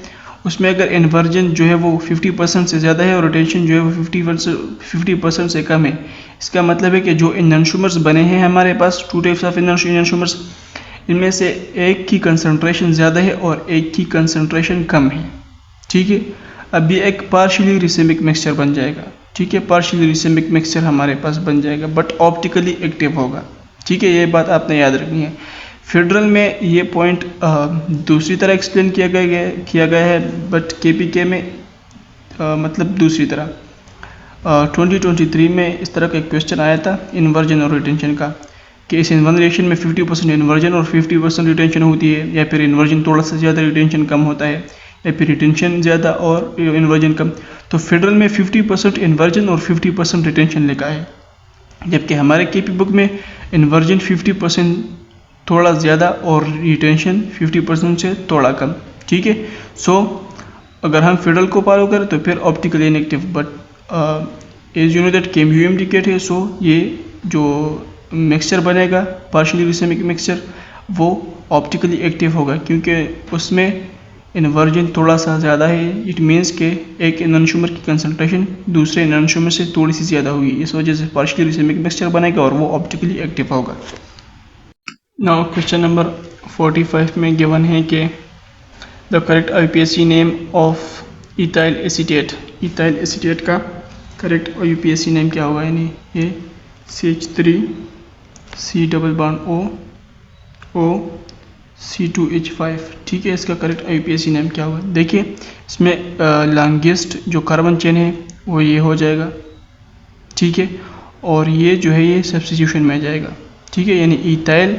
उसमें अगर इन्वर्जन जो है वो 50% से ज़्यादा है और रिटेंशन जो है वो 50% से कम है, इसका मतलब है कि जो एनोमर्स बने हैं हमारे पास 2 टाइप्स ऑफ एनोमर्स, इनमें से एक की कंसंट्रेशन ज़्यादा है और एक की कंसंट्रेशन कम है, ठीक है। अब ये एक पार्शियली रिसेमिक मिक्सचर बन जाएगा, ठीक है। पार्शियली रिसेमिक मिक्सचर हमारे पास बन जाएगा बट ऑप्टिकली एक्टिव होगा, ठीक है। ये बात आपने याद रखनी है। फेडरल में ये पॉइंट दूसरी तरह एक्सप्लेन किया गया है बट KPK में मतलब दूसरी तरह। 2023 में इस तरह का एक क्वेश्चन आया था इन्वर्जन और रिटेंशन का कि SN1 रिएक्शन में 50% इन्वर्जन और 50% रिटेंशन होती है, या फिर इन्वर्जन थोड़ा सा ज़्यादा रिटेंशन कम होता है, या फिर रिटेंशन ज़्यादा और इन्वर्जन कम। तो फेडरल में 50% इन्वर्जन और 50% रिटेंशन लिखा है, जबकि हमारे KP बुक में इन्वर्जन 50% थोड़ा ज़्यादा और रिटेंशन 50% से थोड़ा कम, ठीक है। सो अगर हम फेडरल को फॉलो करें तो फिर optically inactive, but as you know that KMU indicate है। सो ये जो मिक्सचर बनेगा पार्शियली रिसेमिक मिक्सचर वो ऑप्टिकली एक्टिव होगा, क्योंकि उसमें इन्वर्जन थोड़ा सा ज़्यादा है, इट मीन्स के एक एनोनिमर की कंसंट्रेशन दूसरे एनोनिमर से थोड़ी सी ज़्यादा होगी, इस वजह से पार्शियली रिसिमिक मिक्सचर बनेगा और वो ऑप्टिकली एक्टिव होगा। नाउ क्वेश्चन नंबर 45 में गिवन है कि the correct IUPAC name of ethyl acetate, ethyl acetate का करेक्ट IUPAC नेम क्या होगा, यानी ये CH3 C double bond O C2H5, ठीक है। इसका करेक्ट IUPAC नेम क्या होगा, देखिए इसमें लॉन्गेस्ट जो कार्बन चेन है वो ये हो जाएगा, ठीक है, और ये जो है ये सब्स्टिट्यूशन में आ जाएगा, ठीक है, यानी इथाइल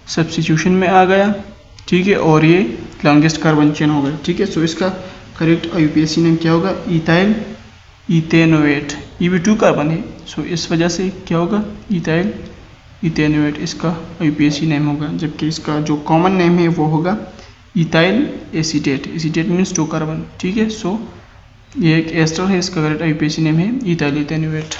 सब्स्टिट्यूशन में आ गया, ठीक है, और ये लॉन्गेस्ट कार्बन चेन हो गया, ठीक है। सो इसका करेक्ट IUPAC नेम क्या होगा, इथाइल इथेनोएट, ये भी 2 कार्बन है, सो इस वजह से क्या होगा, इथाइल इथेनोएट इसका IUPAC नेम होगा, जबकि इसका जो कॉमन नेम है वो होगा ethyl acetate, acetate means 2 carbon, ठीक है। सो ये एक एस्टर है, इसका करेक्ट IUPAC नेम है इथाइल इथेनोएट।